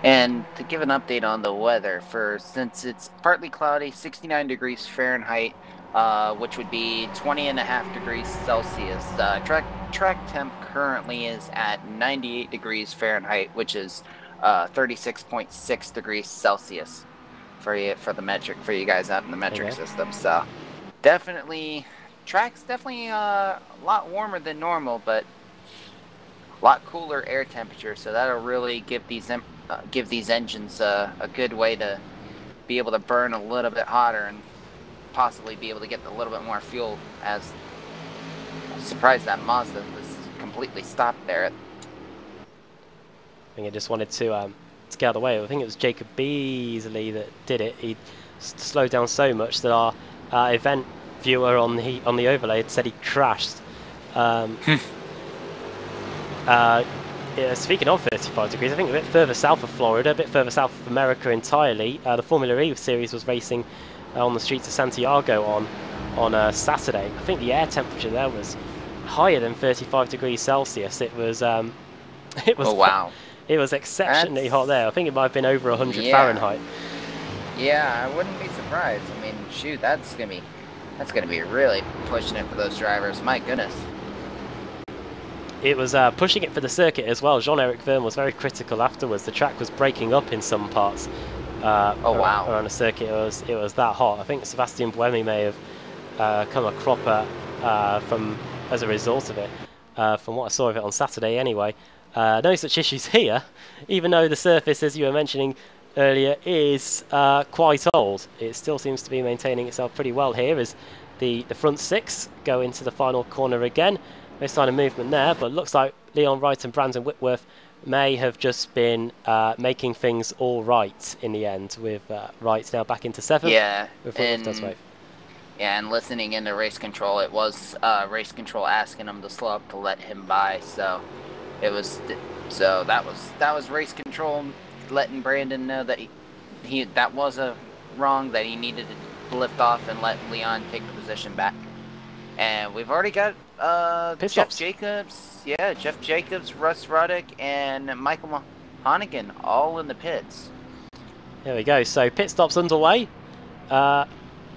S4: And to give an update on the weather, since it's partly cloudy, 69 degrees Fahrenheit, which would be 20.5 degrees Celsius. Track temp currently is at 98 degrees Fahrenheit, which is 36.6 degrees Celsius for the metric, for you guys out in the metric system. So track's definitely a lot warmer than normal, but a lot cooler air temperature. So that'll really give these engines a good way to be able to burn a little bit hotter and possibly be able to get a little bit more fuel. As I'm surprised that Mazda was completely stopped there.
S2: I think I just wanted to get out of the way. I think it was Jacob Beasley that did it. He slowed down so much that our event viewer on the overlay had said he crashed. Speaking of 35 degrees, I think a bit further south of Florida, a bit further south of America entirely, the Formula E series was racing on the streets of Santiago on on Saturday. I think the air temperature there was higher than 35 degrees Celsius. It was it was
S4: Oh wow.
S2: It was exceptionally hot there. I think it might have been over 100
S4: Yeah.
S2: Fahrenheit.
S4: Yeah, I wouldn't be surprised. I mean, shoot, that's gonna be really pushing it for those drivers. My goodness.
S2: It was pushing it for the circuit as well. Jean-Eric Vergne was very critical afterwards. The track was breaking up in some parts.
S4: Oh wow.
S2: Around the circuit, it was that hot. I think Sebastian Buemi may have come a cropper as a result of it. From what I saw of it on Saturday, anyway. No such issues here, even though the surface, as you were mentioning earlier, is quite old. It still seems to be maintaining itself pretty well here as the front six go into the final corner again. No sign of movement there, but looks like Leon Wright and Brandon Whitworth may have just been making things all right in the end, with Wright now back into 7th.
S4: Yeah,
S2: and
S4: listening into race control, it was race control asking him to slow up to let him by. So that was race control letting Brandon know that that was a wrong, that he needed to lift off and let Leon take the position back. And we've already got Jeff Jacobs, Russ Ruddick, and Michael Honnigan all in the pits.
S2: There we go. So pit stops underway.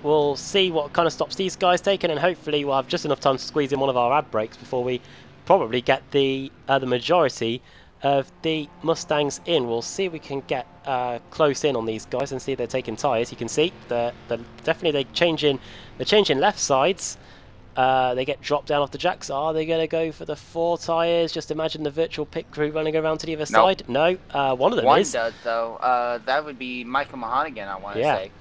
S2: We'll see what kind of stops these guys taking, and hopefully we'll have just enough time to squeeze in one of our ad breaks before we probably get the majority of the Mustangs in. We'll see if we can get close in on these guys and see if they're taking tyres. You can see they're changing left sides. They get dropped down off the jacks. Are they going to go for the 4 tyres? Just imagine the virtual pit crew running around to the other side. No, one of them is.
S4: One does, though. That would be Michael Mahonigan, I want to say.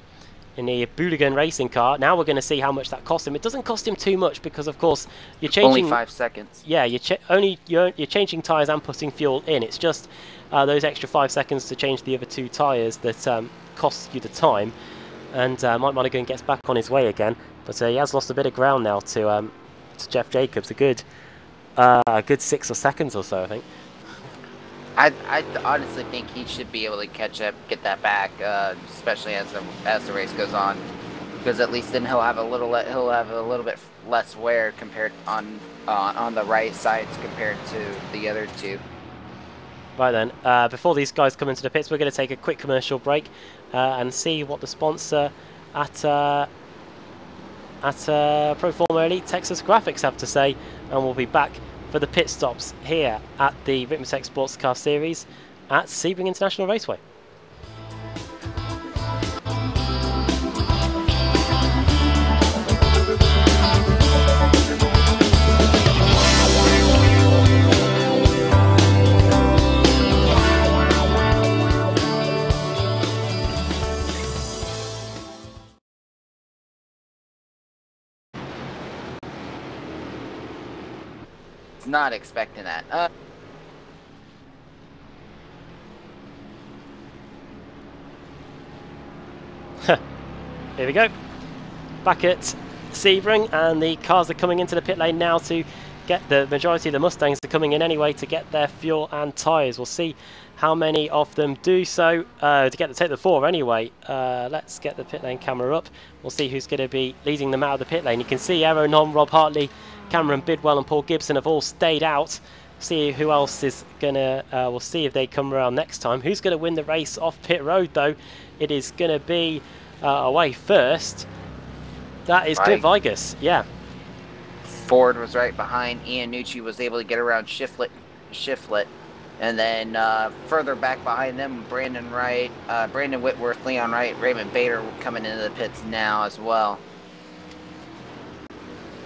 S2: In the Booligan racing car. Now we're going to see how much that cost him. It doesn't cost him too much because, of course, you're changing...
S4: Only 5 seconds.
S2: Yeah, you're changing tyres and putting fuel in. It's just those extra 5 seconds to change the other 2 tyres that costs you the time. And Mike Monaghan gets back on his way again. But he has lost a bit of ground now to Jeff Jacobs. A good 6 seconds or so, I think.
S4: I honestly think he should be able to catch up, get that back, especially as the race goes on, because at least then he'll have a little bit less wear compared on the right sides compared to the other 2.
S2: Right then, before these guys come into the pits, we're going to take a quick commercial break and see what the sponsor at Pro Forma Elite Texas Graphics have to say, and we'll be back for the pit stops here at the Ricmotech Sports Car Series at Sebring International Raceway.
S4: Not expecting that.
S2: Here we go. Back at Sebring, and the cars are coming into the pit lane now to get the majority of the Mustangs are coming in anyway to get their fuel and tyres. We'll see how many of them do so to take the 4 anyway. Let's get the pit lane camera up. We'll see who's going to be leading them out of the pit lane. You can see Aero Non, Rob Hartley, Cameron Bidwell and Paul Gibson have all stayed out. See who else is going to... we'll see if they come around next time. Who's going to win the race off pit road, though? It is going to be away first. That is Cliff Vigus, yeah.
S4: Ford was right behind. Ian Nucci was able to get around Shiflett. And then further back behind them, Brandon Wright, Brandon Whitworth, Leon Wright, Raymond Bader coming into the pits now as well.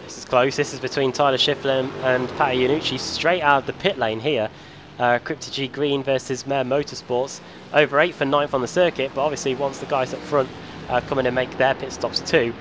S2: This is close. This is between Tyler Shiflett and Patty Iannucci straight out of the pit lane here. Crypto G Green versus Mare Motorsports. Over 8th and 9th on the circuit, but obviously once the guys up front come in and make their pit stops too,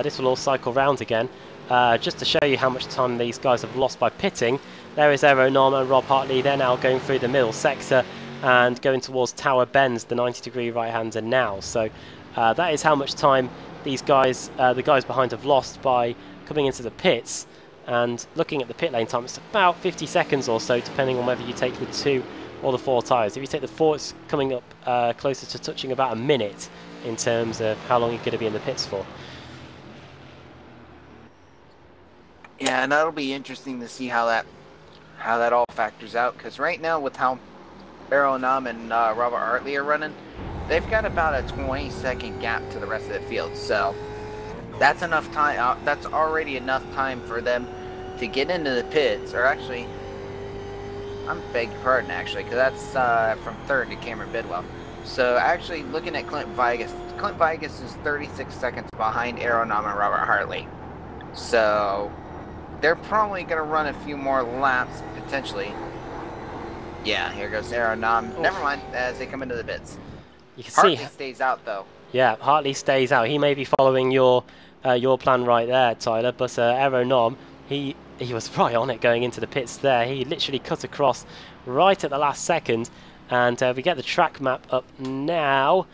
S2: this will all cycle round again. Just to show you how much time these guys have lost by pitting, there is Aero Norma and Rob Hartley. They're now going through the middle sector and going towards Tower Bends, the 90-degree right-hander now. So that is how much time these guys, the guys behind, have lost by coming into the pits. And looking at the pit lane time, it's about 50 seconds or so, depending on whether you take the 2 or the 4 tyres. If you take the 4, it's coming up closer to touching about a minute in terms of how long you're going to be in the pits for.
S4: Yeah, and that'll be interesting to see how that all factors out. Because right now, with how Aeronam and Robert Hartley are running, they've got about a 20-second gap to the rest of the field. So that's enough time. That's already enough time for them to get into the pits. Or actually, I'm beg your pardon, actually, because that's from third to Cameron Bidwell. So actually, looking at Clint Vigas is 36 seconds behind Aeronam and Robert Hartley. So they're probably going to run a few more laps, potentially. Yeah, here goes Aeronam. Never mind, as they come into the pits.
S2: You can
S4: Hartley
S2: see,
S4: stays out, though.
S2: yeah, Hartley stays out. He may be following your plan right there, Tyler, but Aeronam, he was right on it going into the pits there. He literally cut across right at the last second, and we get the track map up now.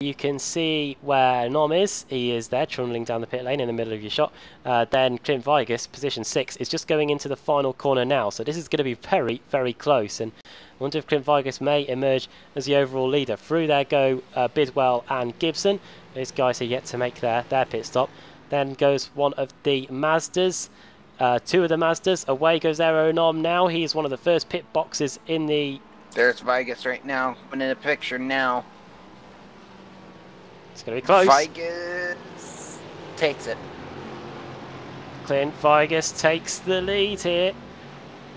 S2: You can see where Nom is. He is there, trundling down the pit lane in the middle of your shot. Then Clint Vigas, position 6, is just going into the final corner now. So this is going to be very, very close. And I wonder if Clint Vigas may emerge as the overall leader. Through there go Bidwell and Gibson. Those guys are yet to make their pit stop. Then goes one of the Mazdas. Two of the Mazdas. Away goes Aeronam now. He is one of the first pit boxes in the...
S4: There's Vigas right now. I'm in the picture now.
S2: It's going to be close.
S4: Vigas takes it.
S2: Clint Vigas takes the lead here.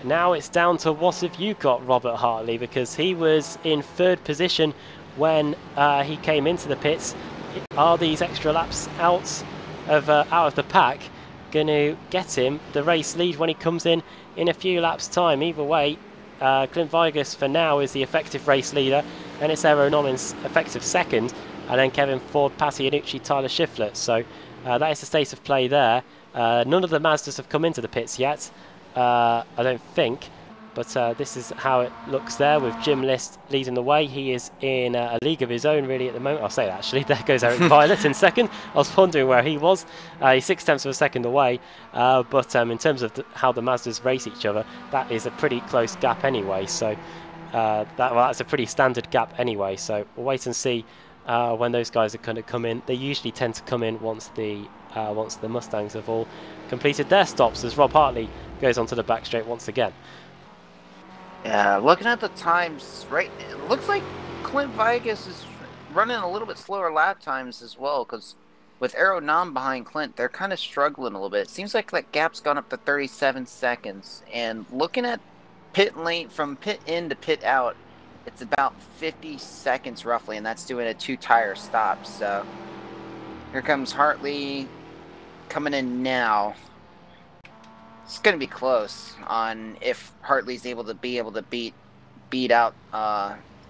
S2: Now it's down to what have you got, Robert Hartley, because he was in third position when he came into the pits. Are these extra laps out of the pack going to get him the race lead when he comes in a few laps' time? Either way, Clint Vigas for now is the effective race leader, and it's Aeronam in effective second. And then Kevin Ford, Patty Iannucci, Tyler Shiflett. So that is the state of play there. None of the Mazdas have come into the pits yet, I don't think. But this is how it looks there with Jim List leading the way. He is in a league of his own really at the moment. I'll say that actually. There goes Eric Violet in second. I was wondering where he was. He's 6/10 of a second away. But in terms of how the Mazdas race each other, that is a pretty close gap anyway. So that's a pretty standard gap anyway. So we'll wait and see when those guys are going to come in. They usually tend to come in once the Mustangs have all completed their stops, as Rob Hartley goes onto the back straight once again.
S4: Yeah, looking at the times, right, it looks like Clint Vigas is running a little bit slower lap times as well, because with Aeronam behind Clint, they're kind of struggling a little bit. It seems like that gap's gone up to 37 seconds, and looking at pit lane from pit in to pit out, it's about 50 seconds roughly, and that's doing a 2-tire stop. So here comes Hartley coming in now. It's going to be close on if Hartley's able to beat out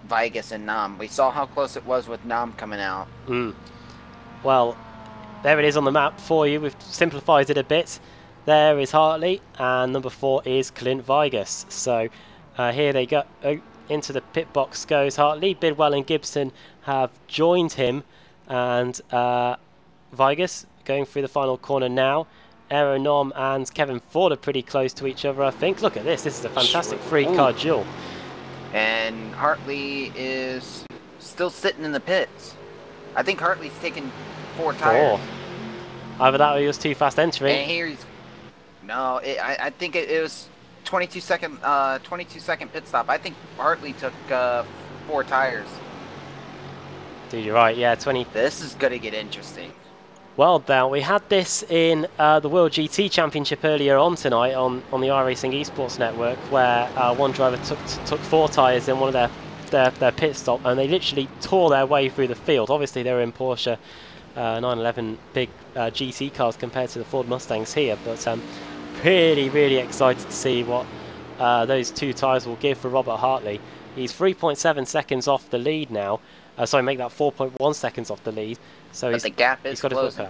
S4: Vigas and Nam. We saw how close it was with Nam coming out.
S2: Well, there it is on the map for you. We've simplified it a bit. There is Hartley, and number 4 is Clint Vigas. So here they go. Into the pit box goes Hartley. Bidwell and Gibson have joined him, and Vigas going through the final corner now. Aeronam and Kevin Ford are pretty close to each other, I think. Look at this. This is a fantastic three-car duel.
S4: And Hartley is still sitting in the pits. I think Hartley's taken 4 tires.
S2: Either that or he was too fast entering.
S4: And here he's... No, I think it was 22 second pit stop. I think Hartley took 4 tires.
S2: Dude, you're right. Yeah, 20.
S4: This is going to get interesting.
S2: Well, now we had this in the World GT Championship earlier on tonight on the iRacing Esports Network, where one driver took 4 tyres in one of their pit stop, and they literally tore their way through the field. Obviously, they were in Porsche 911 big GT cars compared to the Ford Mustangs here, but really excited to see what those 2 tyres will give for Robert Hartley. He's 3.7 seconds off the lead now. Sorry, make that 4.1 seconds off the lead. So
S4: but the gap is
S2: got
S4: closing.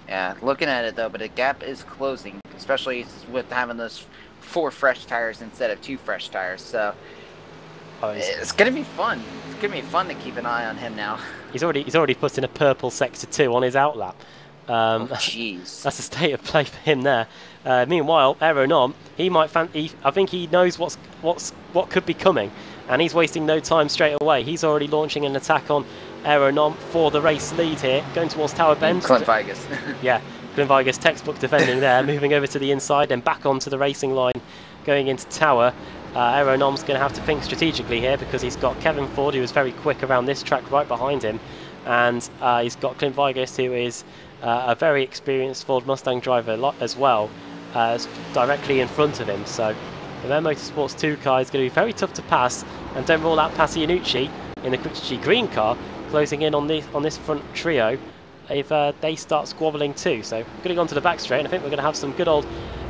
S4: Yeah, looking at it though, but the gap is closing, especially with having those 4 fresh tires instead of 2 fresh tires. So it's gonna be fun. It's gonna be fun to keep an eye on him now. He's
S2: already put in a purple sector 2 on his outlap.
S4: Jeez,
S2: that's a state of play for him there. Meanwhile, Aeronam, I think he knows what could be coming, and he's wasting no time straight away. He's already launching an attack on Aeronam for the race lead here, going towards Tower Bend.
S4: Clint Vigas.
S2: Yeah, Glenn Vigus textbook defending there, moving over to the inside and back onto the racing line, going into Tower. Aeronom's going to have to think strategically here because he's got Kevin Ford, who is very quick around this track right behind him, and he's got Clint Vigus, who is a very experienced Ford Mustang driver as well, directly in front of him. So the Air Motorsports 2 car is going to be very tough to pass, and don't rule out Iannucci in the Quick green car closing in on this front trio if they start squabbling too. So getting onto the back straight, and I think we're going to have some good old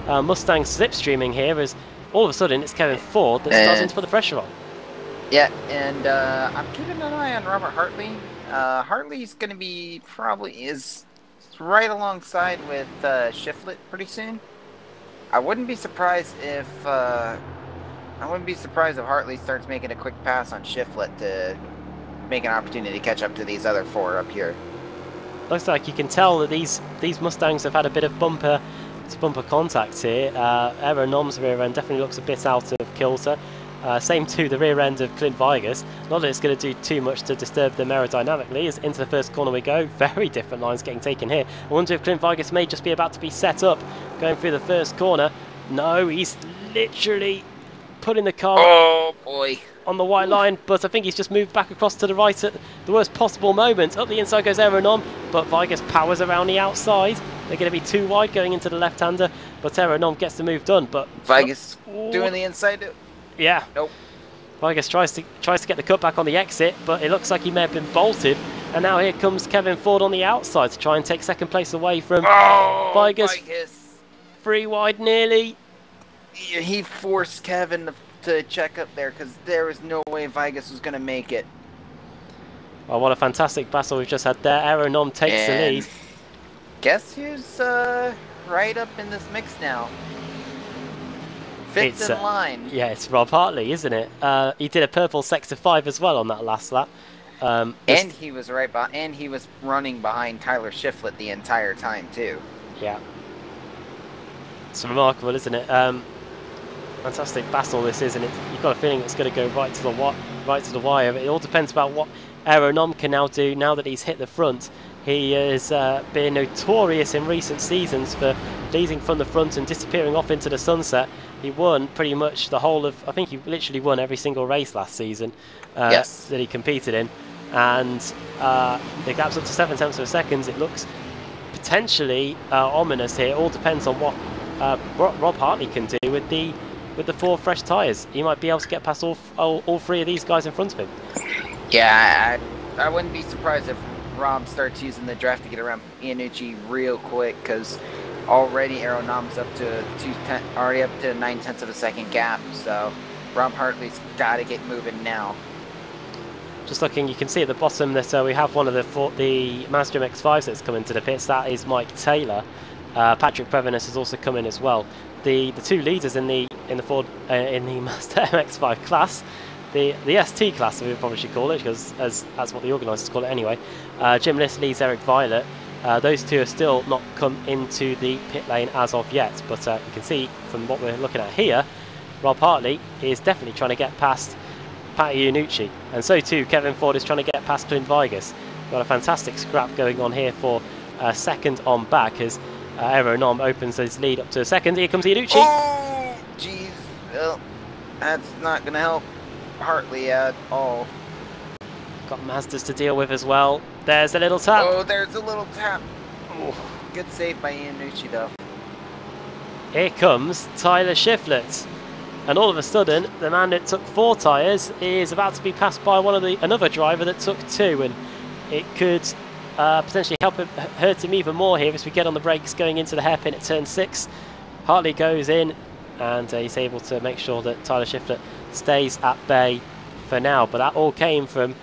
S2: Mustang slipstreaming here, as all of a sudden it's Kevin Ford that's starting to put the pressure on.
S4: Yeah, and I'm keeping an eye on Robert Hartley. Hartley's going to be is right alongside with Shiflett pretty soon. I wouldn't be surprised if Hartley starts making a quick pass on Shiflett to make an opportunity to catch up to these other four up here.
S2: Looks like you can tell that these Mustangs have had a bit of bumper to bumper contact here. Aeronom's rear end definitely looks a bit out of kilter. Same to the rear end of Clint Vigus. Not that it's going to do too much to disturb them aerodynamically. As into the first corner we go. Very different lines getting taken here. I wonder if Clint Vigus may just be about to be set up going through the first corner. No, he's literally putting the car on the white line, but I think he's just moved back across to the right at the worst possible moment. Up the inside goes Aeronom, but Vigus powers around the outside. They're going to be too wide going into the left-hander, but Aeronom gets the move done. But
S4: Vigus doing the inside.
S2: Yeah.
S4: Nope.
S2: Vigus tries to get the cut back on the exit, but it looks like he may have been bolted. And now here comes Kevin Ford on the outside to try and take second place away from Vigus. Free wide nearly.
S4: He forced Kevin to check up there because there was no way Vigus was going to make it.
S2: Oh, what a fantastic battle we've just had there. Aeronom takes the lead.
S4: Guess who's right up in this mix now? Fifth in line.
S2: Yeah, it's Rob Hartley, isn't it? He did a purple sector 5 as well on that last lap.
S4: And he was and he was running behind Tyler Shiflett the entire time too.
S2: Yeah. It's remarkable, isn't it? Fantastic battle this is, and you've got a feeling it's going to go right to the wire. It all depends about what Aeronom can now do now that he's hit the front. He has been notorious in recent seasons for leading from the front and disappearing off into the sunset. He won pretty much the whole of, I think he literally won every single race last season that he competed in. And the gap's up to 7 tenths of a second. It looks potentially ominous here. It all depends on what Rob Hartley can do with the 4 fresh tyres. He might be able to get past all 3 of these guys in front of him.
S4: Yeah, I wouldn't be surprised if Rob starts using the draft to get around Iannucci real quick, because already Aeronom's up to 9 tenths of a second gap. So Rob Hartley's got to get moving now.
S2: Just looking, you can see at the bottom that we have one of the Mazda MX-5s that's come into the pits. That is Mike Taylor. Patrick Prevenis has also come in as well. The 2 leaders in the Ford in the Mazda MX-5 class, the ST class, we probably should call it, because that's what the organisers call it anyway. Jim Liss leads Eric Violet. Those 2 have still not come into the pit lane as of yet, but you can see from what we're looking at here, Rob Hartley is definitely trying to get past Pat Iannucci, and so too Kevin Ford is trying to get past Clint Vigus. Got a fantastic scrap going on here for second on back as Aeronom opens his lead up to a second. Here comes Iannucci.
S4: Oh, jeez. Well, that's not going to help Hartley at all.
S2: Got Mazdas to deal with as well. There's a little tap.
S4: Oh, there's a little tap. Oh, good save by Iannucci, though.
S2: Here comes Tyler Shiflett. And all of a sudden, the man that took 4 tyres is about to be passed by another driver that took 2. And it could potentially hurt him even more here as we get on the brakes going into the hairpin at turn 6. Hartley goes in, and he's able to make sure that Tyler Shiflett stays at bay for now. But that all came from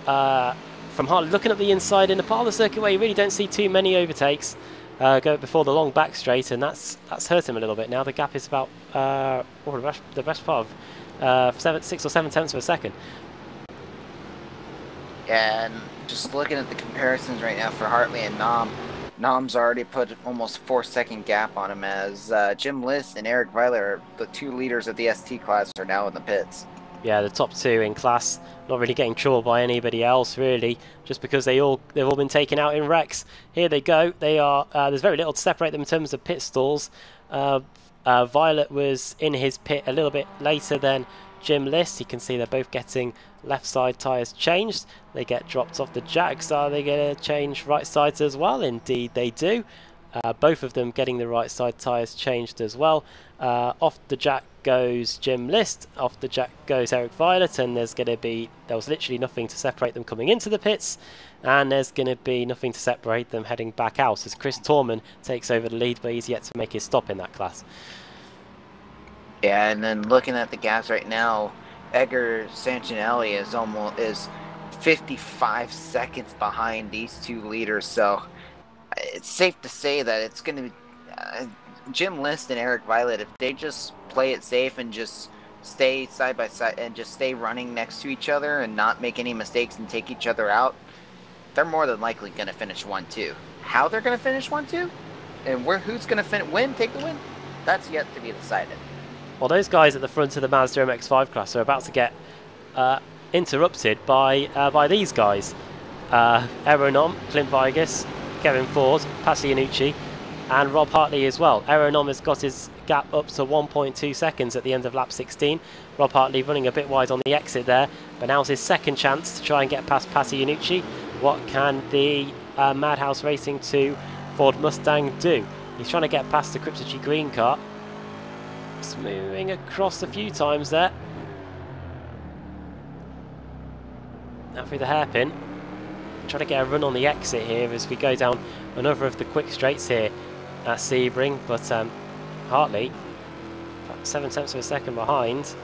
S2: Hartley looking at the inside in the part of the circuit where you really don't see too many overtakes go before the long back straight, and that's hurt him a little bit. Now the gap is about the best part of 6 or 7 tenths of a second.
S4: Yeah, and just looking at the comparisons right now for Hartley and Nom's already put almost 4-second gap on him, as Jim Liss and Eric Weiler, the 2 leaders of the ST class, are now in the pits.
S2: yeah, the top two in class, not really getting trouble by anybody else really, just because they've all been taken out in wrecks. Here they go. They are. There's very little to separate them in terms of pit stalls. Violet was in his pit a little bit later than Jim List. You can see they're both getting left side tyres changed. They get dropped off the jacks. Are they going to change right sides as well? Indeed they do. Both of them getting the right side tyres changed as well. Off the jack goes Jim List, off the jack goes Eric Violet, and there was literally nothing to separate them coming into the pits, and there's going to be nothing to separate them heading back out as Chris Torman takes over the lead, but he's yet to make his stop in that class.
S4: Yeah, and then looking at the gaps right now, Edgar Sancinelli is 55 seconds behind these two leaders, so it's safe to say that it's going to be Jim List and Eric Violet. If they just play it safe and just stay side by side and just stay running next to each other and not make any mistakes and take each other out, they're more than likely going to finish 1-2. How they're going to finish 1-2 and who's going to take the win, that's yet to be decided.
S2: Well, those guys at the front of the Mazda MX-5 class are about to get interrupted by these guys. Aeronom, Clint Vigas, Kevin Ford, Pasi Iannucci, and Rob Hartley as well. Aeronom has got his gap up to 1.2 seconds at the end of lap 16. Rob Hartley running a bit wide on the exit there, but now's his second chance to try and get past Pasi Iannucci. What can the Madhouse Racing 2 Ford Mustang do? He's trying to get past the Crypto-G green car. It's moving across a few times there. Now through the hairpin. Trying to get a run on the exit here as we go down another of the quick straights here at Sebring, but Hartley 7/10 of a second behind.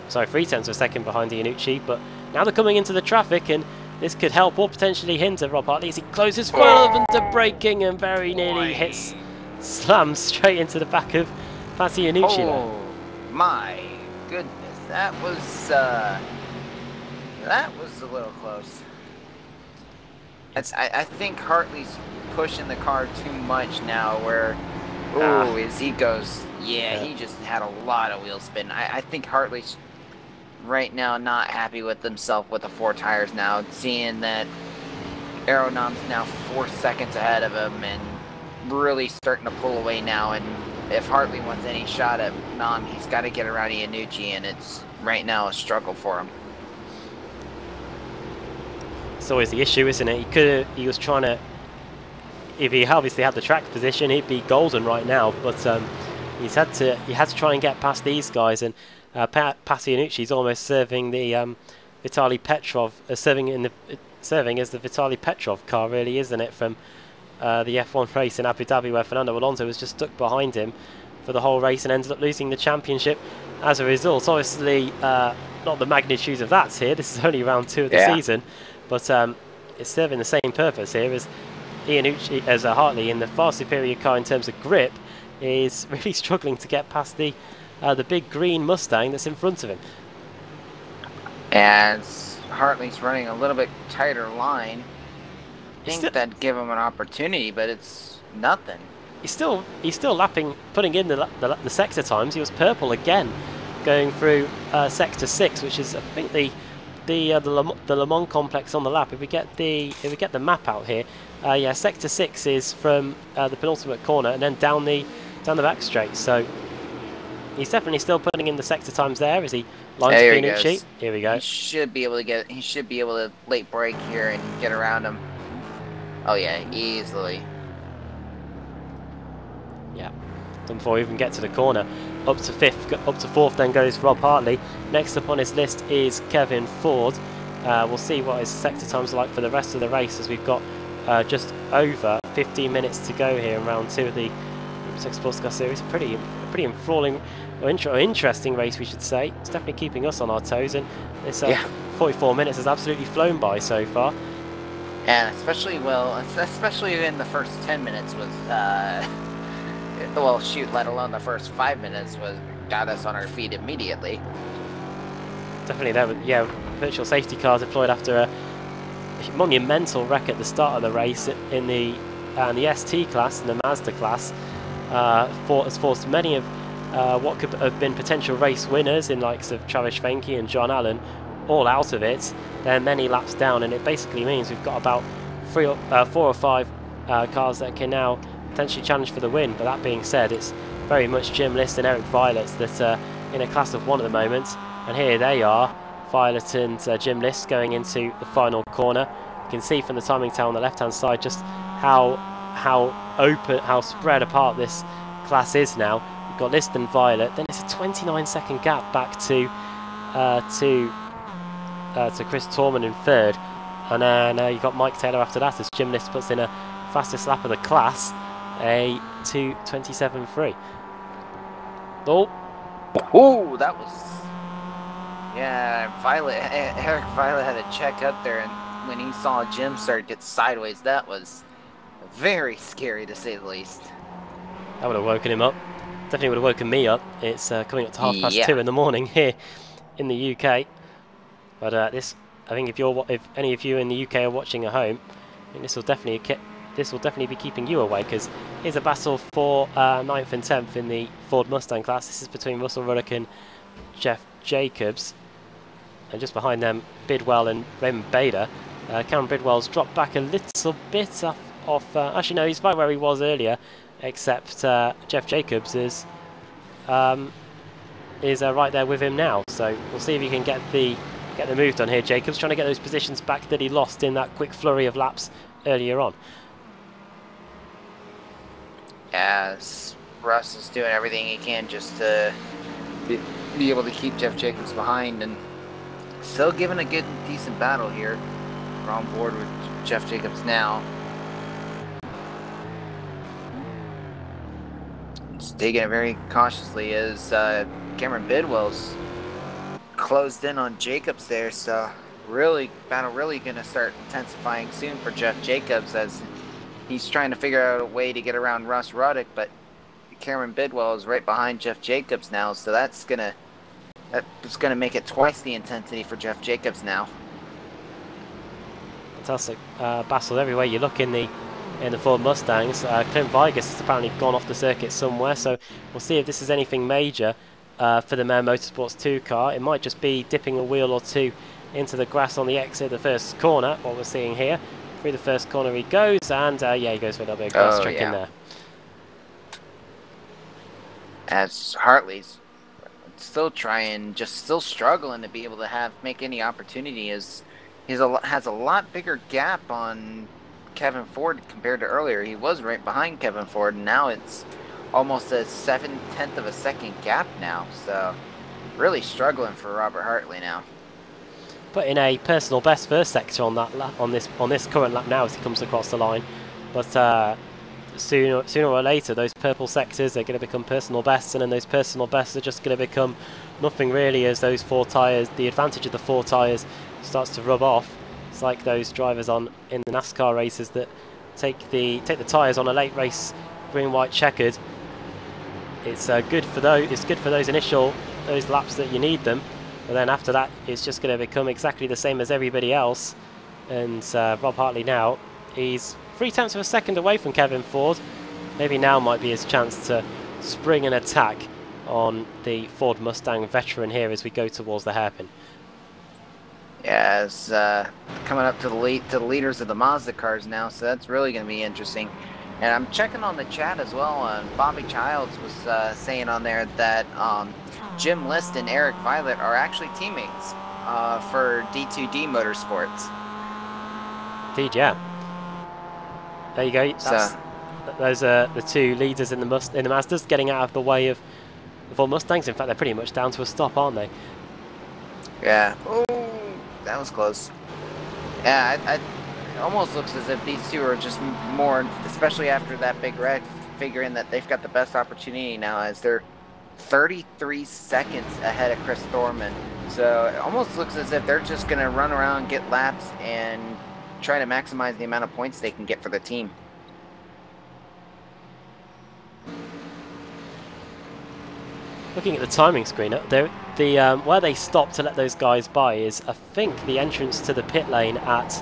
S2: Sorry, 3/10 of a second behind Iannucci, but now they're coming into the traffic, and this could help or potentially hinder Rob Hartley as he closes well under braking and very nearly slams straight into the back of Pasi Iannucci.
S4: Oh my goodness, that was a little close. I think Hartley's pushing the car too much now, where as he goes, he just had a lot of wheel spin. I think Hartley's right now not happy with himself with the 4 tires now, seeing that Aeronom's now 4 seconds ahead of him and really starting to pull away now. And if Hartley wants any shot at Nom, he's got to get around Iannucci, and it's right now a struggle for him.
S2: It's always the issue, isn't it? He was trying to, if he obviously had the track position, he'd be golden right now, but he had to try and get past these guys, and Pasi Iannucci's almost serving the Vitaly Petrov, serving as the Vitaly Petrov car, really, isn't it, from the F1 race in Abu Dhabi, where Fernando Alonso was just stuck behind him for the whole race and ended up losing the championship as a result. Obviously, not the magnitude of that here. This is only round 2 of the season. But it's serving the same purpose here as Iannucci, as Hartley, in the far superior car in terms of grip, is really struggling to get past the big green Mustang that's in front of him.
S4: As Hartley's running a little bit tighter line, I think that'd give him an opportunity, but it's nothing.
S2: He's still lapping, putting in the sector times. He was purple again, going through sector 6, which is I think the Le Mans complex on the lap. If we get the map out here, sector 6 is from the penultimate corner and then down the back straight. So he's definitely still putting in the sector times there as he lines up Iannucci. Here we go.
S4: He should be able to late brake here and get around him. Oh yeah, easily.
S2: Yeah, done before we even get to the corner. Up to 4th then goes Rob Hartley. Next up on his list is Kevin Ford. We'll see what his sector times are like for the rest of the race, as we've got just over 15 minutes to go here in round 2 of the Ricmotech Sports Car Series. Pretty enthralling, or interesting race, we should say. It's definitely keeping us on our toes, and this 44 minutes has absolutely flown by so far.
S4: And especially in the first 10 minutes was well, shoot, let alone the first 5 minutes got us on our feet immediately.
S2: Definitely there, virtual safety car deployed after a monumental wreck at the start of the race in the ST class and the Mazda class. Has forced many of what could have been potential race winners in likes of Travis Schwenke and John Allen, all out of it. They're many laps down, and it basically means we've got about 4 or 5 cars that can now potentially challenge for the win. But that being said, it's very much Jim List and Eric Violet that are in a class of 1 at the moment, and here they are, Violet and Jim List going into the final corner. You can see from the timing tower on the left hand side just how open, how spread apart this class is now. We've got List and Violet, then it's a 29-second gap back to Chris Torman in 3rd, and then you've got Mike Taylor after that as Jim List puts in a fastest lap of the class, a 2:27.3.
S4: Oh, that was, yeah, Eric Violet had to check up there, and when he saw Jim start to get sideways, that was very scary to say the least.
S2: That would have woken him up. Definitely would have woken me up. It's coming up to 2:30 in the morning here in the UK. But this, I think, if any of you in the UK are watching at home, I think this will definitely be keeping you awake, because here's a battle for 9th and 10th in the Ford Mustang class. This is between Russell Ruddock and Jeff Jacobs, and just behind them Bidwell and Raymond Bader. Cameron Bidwell's dropped back a little bit off actually no, he's right where he was earlier, except Jeff Jacobs is right there with him now. So we'll see if he can get the move done here. Jacobs trying to get those positions back that he lost in that quick flurry of laps earlier on.
S4: As Russ is doing everything he can just to be able to keep Jeff Jacobs behind, and still giving a good, decent battle here. We're on board with Jeff Jacobs now. Just taking it very cautiously as Cameron Bidwell's closed in on Jacobs there, so battle really going to start intensifying soon for Jeff Jacobs as he's trying to figure out a way to get around Russ Ruddock, but Cameron Bidwell is right behind Jeff Jacobs now, so that's gonna make it twice the intensity for Jeff Jacobs now.
S2: Fantastic battle everywhere you look in the Ford Mustangs. Clint Vigas has apparently gone off the circuit somewhere, so we'll see if this is anything major for the Mare Motorsports 2 car. It might just be dipping a wheel or two into the grass on the exit of the first corner, what we're seeing here. Through the first corner he goes, and yeah, he goes for a little bit of grass trick in there.
S4: As Hartley's still struggling to be able to make any opportunity, as he has a lot bigger gap on Kevin Ford compared to earlier. He was right behind Kevin Ford, and now it's almost a 0.7 of a second gap now. So really struggling for Robert Hartley now.
S2: Put in a personal best first sector on that lap, on this current lap now as he comes across the line, but sooner or later those purple sectors are going to become personal bests, and then those personal bests are just going to become nothing really as those 4 tyres, the advantage of the 4 tyres starts to rub off. It's like those drivers in the NASCAR races that take the tyres on a late race green white checkered. It's good for those initial laps that you need them. But then after that, it's just going to become exactly the same as everybody else. And Rob Hartley now, he's 0.3 of a second away from Kevin Ford. Maybe now might be his chance to spring an attack on the Ford Mustang veteran here as we go towards the hairpin.
S4: Yeah, it's coming up to the leaders of the Mazda cars now, so that's really going to be interesting. And I'm checking on the chat as well, and Bobby Childs was saying on there that Jim List and Eric Violet are actually teammates for D2D Motorsports.
S2: Indeed, yeah. There you go. Those are the 2 leaders in the Mazdas getting out of the way of the Ford Mustangs. In fact, they're pretty much down to a stop, aren't they?
S4: Yeah. Oh, that was close. Yeah, it almost looks as if these 2 are just more, especially after that big wreck, figuring that they've got the best opportunity now as they're 33 seconds ahead of Chris Thorman. So it almost looks as if they're just going to run around, get laps, and try to maximize the amount of points they can get for the team.
S2: Looking at the timing screen, where they stopped to let those guys by is, I think, the entrance to the pit lane at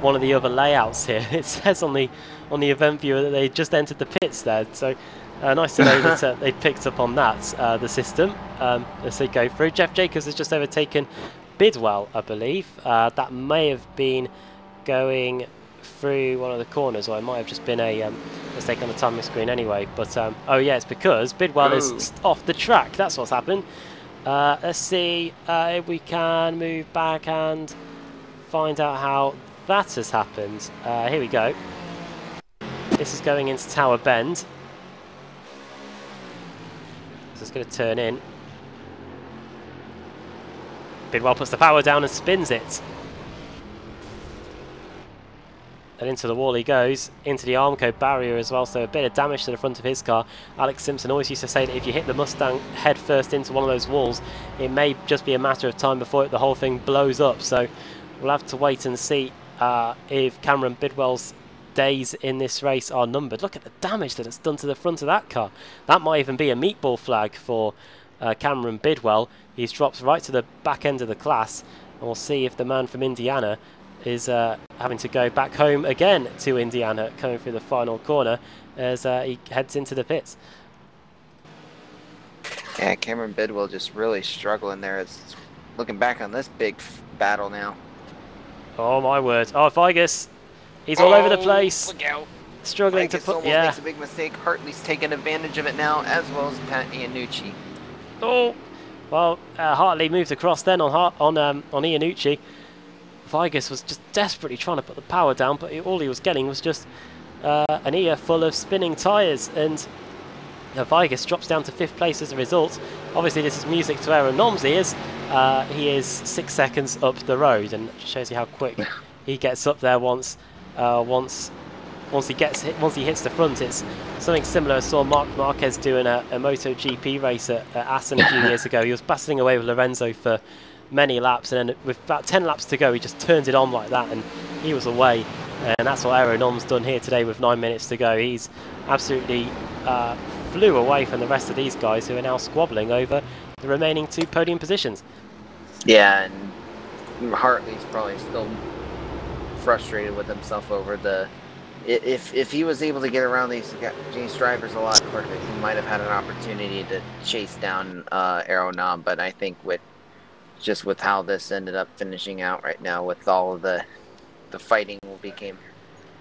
S2: one of the other layouts here. It says on the event viewer that they just entered the pits there. So Nice to know that they picked up on that, the system, as they go through. Jeff Jacobs has just overtaken Bidwell, I believe. That may have been going through one of the corners, or it might have just been a mistake on the timing screen anyway. But oh yeah, it's because Bidwell is off the track. That's what's happened. Let's see if we can move back and find out how that has happened. Here we go. This is going into Tower Bend. So it's going to turn in. Bidwell puts the power down and spins it. And into the wall he goes, into the Armco barrier as well, so a bit of damage to the front of his car. Alex Simpson always used to say that if you hit the Mustang head first into one of those walls, it may just be a matter of time before the whole thing blows up. So we'll have to wait and see if Cameron Bidwell's days in this race are numbered. Look at the damage that it's done to the front of that car. That might even be a meatball flag for Cameron Bidwell. He's dropped right to the back end of the class, and we'll see if the man from Indiana is having to go back home again to Indiana, coming through the final corner as he heads into the pits.
S4: Yeah, Cameron Bidwell just really struggling there. It's looking back on this big battle now.
S2: Oh my word! Oh, Vigus, he's all over the place.
S4: Look out!
S2: Struggling
S4: Vigus
S2: to put.
S4: Almost makes a big mistake. Hartley's taking advantage of it now, as well as Pat Iannucci.
S2: Oh, well, Hartley moved across then on Iannucci. Vigus was just desperately trying to put the power down, but all he was getting was just an ear full of spinning tyres, and Vigus drops down to 5th place as a result. Obviously this is music to Aaron Nom's ears. He is 6 seconds up the road, and it shows you how quick he gets up there once he hits the front. It's something similar. I saw Marc Marquez doing a MotoGP race at Assen a few years ago. He was battling away with Lorenzo for many laps, and then with about 10 laps to go he just turned it on like that and he was away. And that's what Aaron Nom's done here today with 9 minutes to go. He's absolutely flew away from the rest of these guys who are now squabbling over the remaining 2 podium positions.
S4: Yeah, and Hartley's probably still frustrated with himself over the... If he was able to get around these drivers a lot quicker, he might have had an opportunity to chase down Aaron Nom, but I think with how this ended up finishing out right now, with all of the fighting became,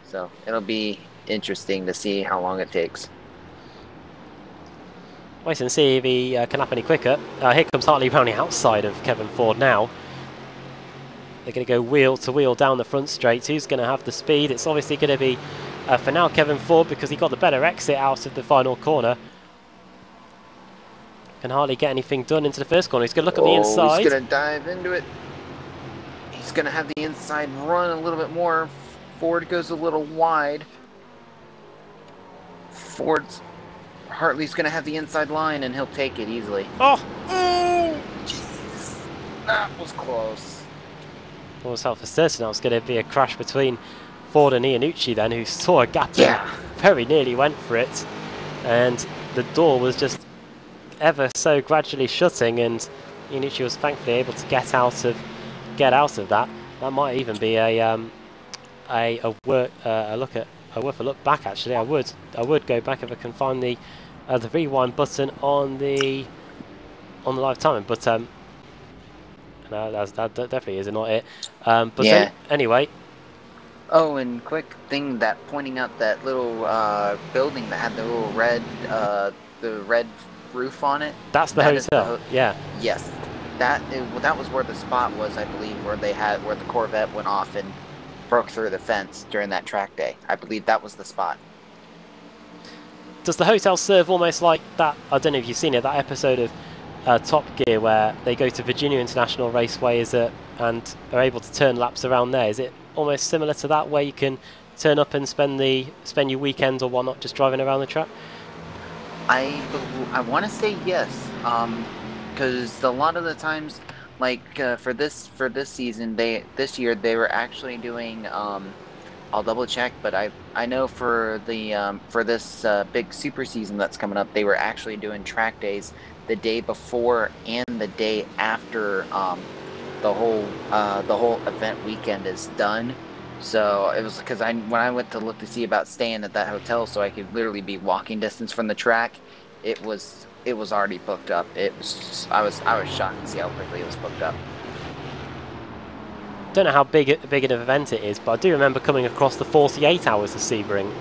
S4: so it'll be interesting to see how long it takes.
S2: Wait and see if he can lap any quicker. Here comes Hartley around the outside of Kevin Ford now. They're going to go wheel to wheel down the front straight. Who's going to have the speed? It's obviously going to be, for now, Kevin Ford, because he got the better exit out of the final corner. Can hardly get anything done into the first corner. He's going to look at the inside.
S4: He's going to dive into it. He's going to have the inside run a little bit more. Ford goes a little wide. Hartley's going to have the inside line, and he'll take it easily.
S2: Oh!
S4: Jeez. That was close.
S2: Almost felt for certain that was going to be a crash between Ford and Iannucci then, who saw a gap and very nearly went for it. And the door was just ever so gradually shutting, and Iannucci was thankfully able to get out of that. That might even be worth a look back. Actually, I would go back if I can find the rewind button on the live timing, but no, that definitely is not it. But yeah. Anyway.
S4: Oh, and quick thing, that pointing out that little building that had the little red roof on it.
S2: That's the hotel. Yeah.
S4: Yes, that was where the spot was, I believe, where the Corvette went off and broke through the fence during that track day. I believe that was the spot.
S2: Does the hotel serve almost like that? I don't know if you've seen it. That episode of Top Gear where they go to Virginia International Raceway and are able to turn laps around there. Is it almost similar to that, where you can turn up and spend your weekends or whatnot just driving around the track?
S4: I want to say yes, because a lot of the times, like for this season, this year they were actually doing. I'll double check, but I know for this big super season that's coming up, they were actually doing track days the day before and the day after the whole event weekend is done. So it was because when I went to look to see about staying at that hotel, so I could literally be walking distance from the track, it was already booked up. It was just, I was shocked to see how quickly it was booked up.
S2: Don't know how big an event it is, but I do remember coming across the 48 hours of Sebring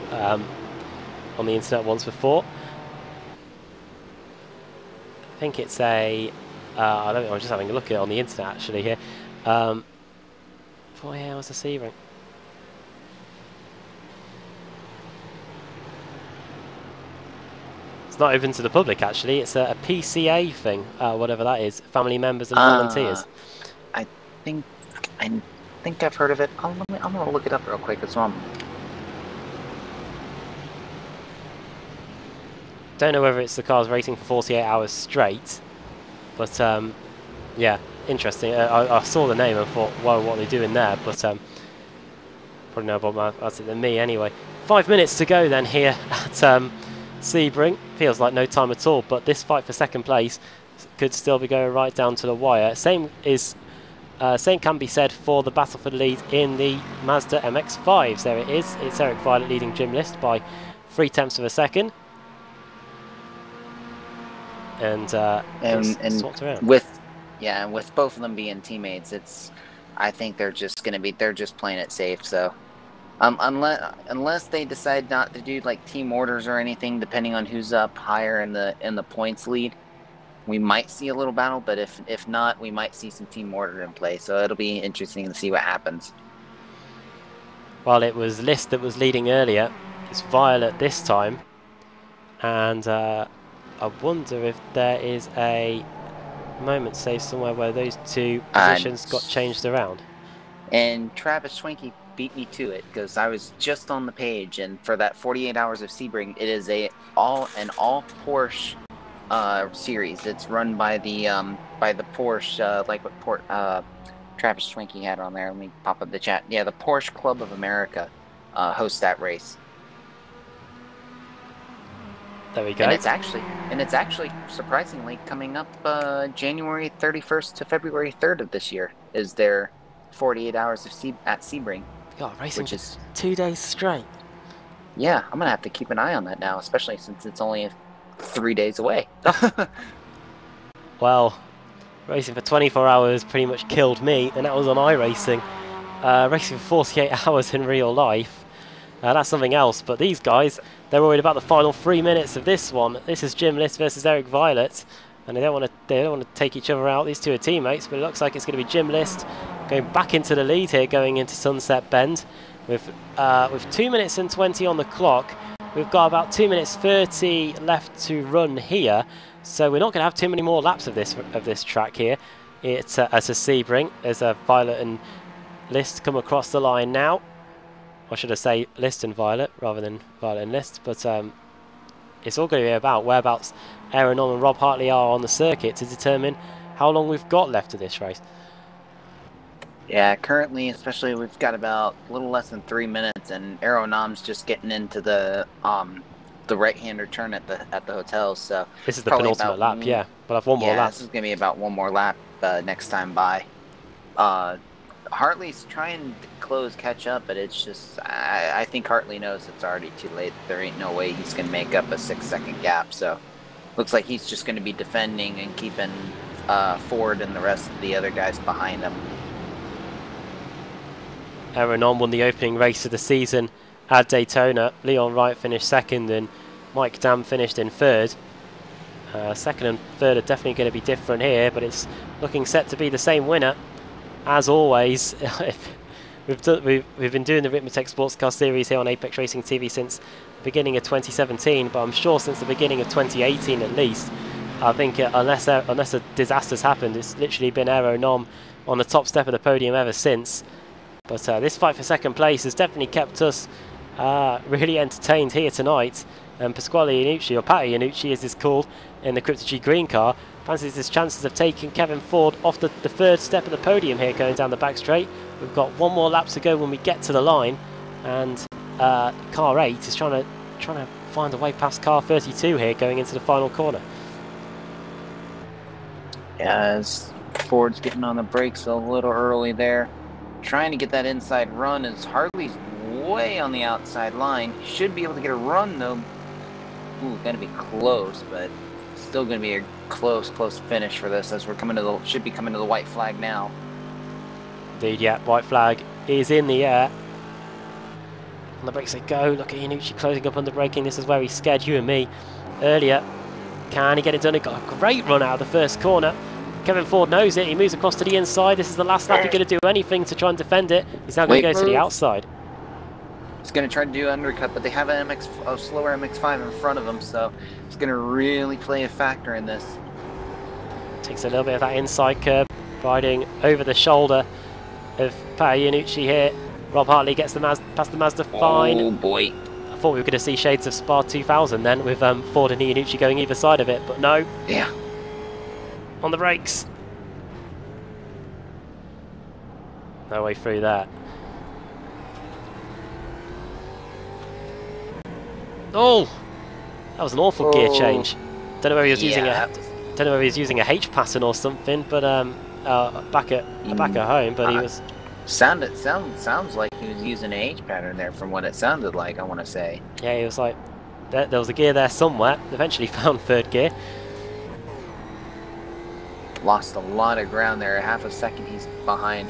S2: on the internet once before. I think it's a I don't know, I'm just having a look at it on the internet actually here. 48 hours of Sebring. It's not open to the public actually, it's a PCA thing, whatever that is, family members and volunteers.
S4: I think I've heard of it. I'm gonna look it up real quick. It's on.
S2: Don't know whether it's the cars racing for 48 hours straight, but yeah, interesting. I saw the name and thought, whoa, what are they doing there? But probably know more about it than me anyway. 5 minutes to go then here at Sebring. Feels like no time at all, but this fight for second place could still be going right down to the wire. Same can be said for the battle for the lead in the Mazda MX-5s. There it is. It's Eric Violet leading Jim List by 0.3 of a second. And swapped around.
S4: With both of them being teammates, I think they're just playing it safe. So unless they decide not to do like team orders or anything, depending on who's up higher in the points lead, we might see a little battle. But if not, we might see some team order in play. So it'll be interesting to see what happens.
S2: Well, it was List that was leading earlier. It's Violet this time, and I wonder if there is a moment saved somewhere where those two positions got changed around.
S4: And Travis Schwenke beat me to it because I was just on the page, and for that 48 hours of Sebring, it is an all Porsche series. It's run by the Porsche, like what Travis Schwenke had on there. Let me pop up the chat. Yeah, the Porsche Club of America hosts that race.
S2: There we go.
S4: And it's actually surprisingly coming up January 31st to February 3rd of this year is their 48 hours of at Sebring.
S2: God, racing which is 2 days straight.
S4: Yeah, I'm gonna have to keep an eye on that now, especially since it's only 3 days away.
S2: Well, racing for 24 hours pretty much killed me, and that was on iRacing. Racing for 48 hours in real life. That's something else, but these guys, they're worried about the final 3 minutes of this one. This is Jim List versus Eric Violet, and they don't want to take each other out. These two are teammates, but it looks like it's going to be Jim List going back into the lead here, going into Sunset Bend with 2 minutes and 20 on the clock. We've got about 2 minutes 30 left to run here, so we're not going to have too many more laps of this track here. It's as a Sebring, as a Violet and List come across the line now. Or should I say List and Violet rather than Violet and List, but it's all going to be about whereabouts Aaron Norman and Rob Hartley are on the circuit to determine how long we've got left of this race.
S4: Yeah, currently, especially, we've got about a little less than 3 minutes, and Aeronom's just getting into the right-hander turn at the hotel. So
S2: this is the penultimate lap. Yeah, but I've one more lap.
S4: This is going to be about one more lap next time by. Hartley's trying to catch up, but it's just I think Hartley knows it's already too late. There ain't no way he's going to make up a 6-second gap. So looks like he's just going to be defending and keeping Ford and the rest of the other guys behind him.
S2: Aaron On won the opening race of the season at Daytona. Leon Wright finished second, and Mike Dam finished in third. Second and third are definitely going to be different here, but it's looking set to be the same winner. As always, we've been doing the Ricmotech Sports Car Series here on Apex Racing TV since the beginning of 2017, but I'm sure since the beginning of 2018 at least. I think unless a disaster's happened, it's literally been Aero Nom on the top step of the podium ever since. But this fight for second place has definitely kept us really entertained here tonight. And Pasquale Iannucci, or Patty Iannucci as it's called, in the Crypto G Green car, fancies his chances of taking Kevin Ford off the third step of the podium here going down the back straight. We've got one more lap to go when we get to the line, and car 8 is trying to find a way past car 32 here going into the final corner.
S4: Yeah, as Ford's getting on the brakes a little early there. trying to get that inside run as Hartley's way on the outside line. Should be able to get a run though. Ooh, gonna be close, but still gonna be a close finish for this as we're coming to the, should be coming to the white flag now.
S2: Indeed, yeah, white flag is in the air. On the brakes they go. Look at Iannucci closing up on the braking. This is where he scared you and me earlier. Can he get it done? He got a great run out of the first corner. Kevin Ford knows it. He moves across to the inside. This is the last lap. He's going to do anything to try and defend it. He's now going to go to the outside.
S4: He's going to try to do undercut, but they have a slower MX-5 in front of him, so it's going to really play a factor in this.
S2: Takes a little bit of that inside curb, riding over the shoulder of Pat Iannucci here. Rob Hartley gets the past the Mazda fine.
S4: Oh boy.
S2: I thought we were going to see shades of Spa 2000 then, with Ford and Iannucci going either side of it, but no.
S4: Yeah.
S2: On the brakes. No way through that. Oh! That was an awful gear change. Don't know whether he was using a H pattern or something, but back at home, but he was.
S4: Sounds like he was using an H pattern there, from what it sounded like. I want to say.
S2: Yeah, he was like, there was a gear there somewhere. Eventually found third gear.
S4: Lost a lot of ground there. Half a second he's behind.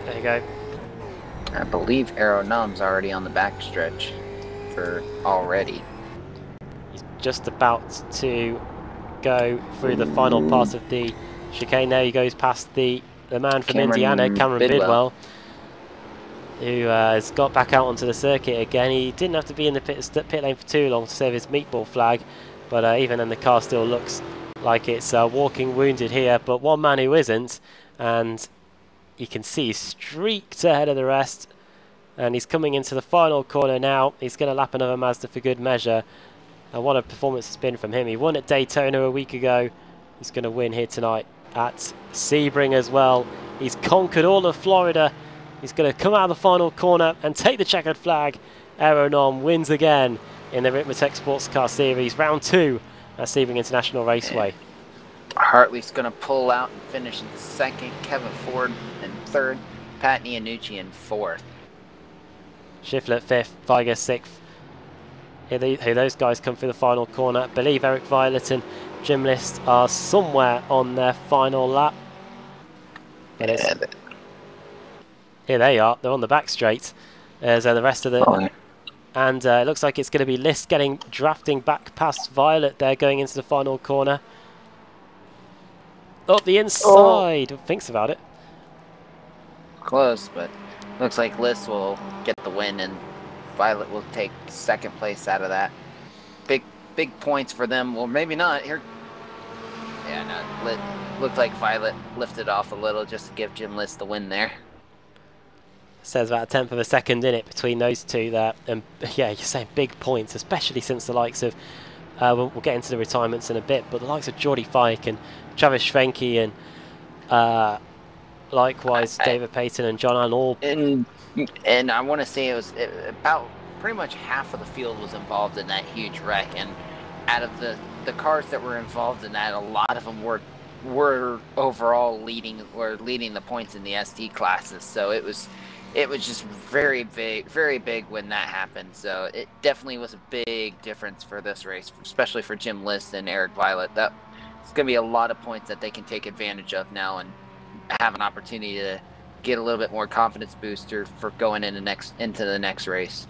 S2: There you go.
S4: I believe Aeronam's already on the backstretch for already.
S2: He's just about to go through the final part of the chicane. There he goes past the man from Indiana, Cameron Bidwell, who has got back out onto the circuit again. He didn't have to be in the pit lane for too long to save his meatball flag, but even then the car still looks like it's walking wounded here. But one man who isn't, and you can see he's streaked ahead of the rest, and he's coming into the final corner now. He's going to lap another Mazda for good measure. And what a performance it's been from him. He won at Daytona a week ago. He's going to win here tonight at Sebring as well. He's conquered all of Florida. He's going to come out of the final corner and take the checkered flag. Aeronom wins again in the Ricmotech Sports Car Series, round 2 at Sebring International Raceway.
S4: Hartley's going to pull out and finish in second. Kevin Ford in third. Pat Iannucci in fourth.
S2: Schiffler 5th. Viger 6th. Here those guys come through the final corner. I believe Eric Violet and Jim List are somewhere on their final lap. Here they are. They're on the back straight. As the rest of the... And it looks like it's going to be List drafting back past Violet there, going into the final corner. Up the inside. Thinks about it.
S4: Close, but looks like List will get the win and Violet will take second place out of that. Big points for them. Well, maybe not. Here. Yeah, no. Looked like Violet lifted off a little just to give Jim List the win there.
S2: Says about a tenth of a second in it between those two there. And yeah, you're saying big points, especially since the likes of, we'll get into the retirements in a bit, but the likes of Jordy Fike and Travis Schwenke and likewise David Payton and John Allen all.
S4: And I want to say it was about pretty much half of the field was involved in that huge wreck, and out of the cars that were involved in that, a lot of them were overall leading the points in the ST classes. So it was just very big when that happened. So it definitely was a big difference for this race, especially for Jim List and Eric Violet. That it's going to be a lot of points that they can take advantage of now and have an opportunity to get a little bit more confidence booster for going into the next race.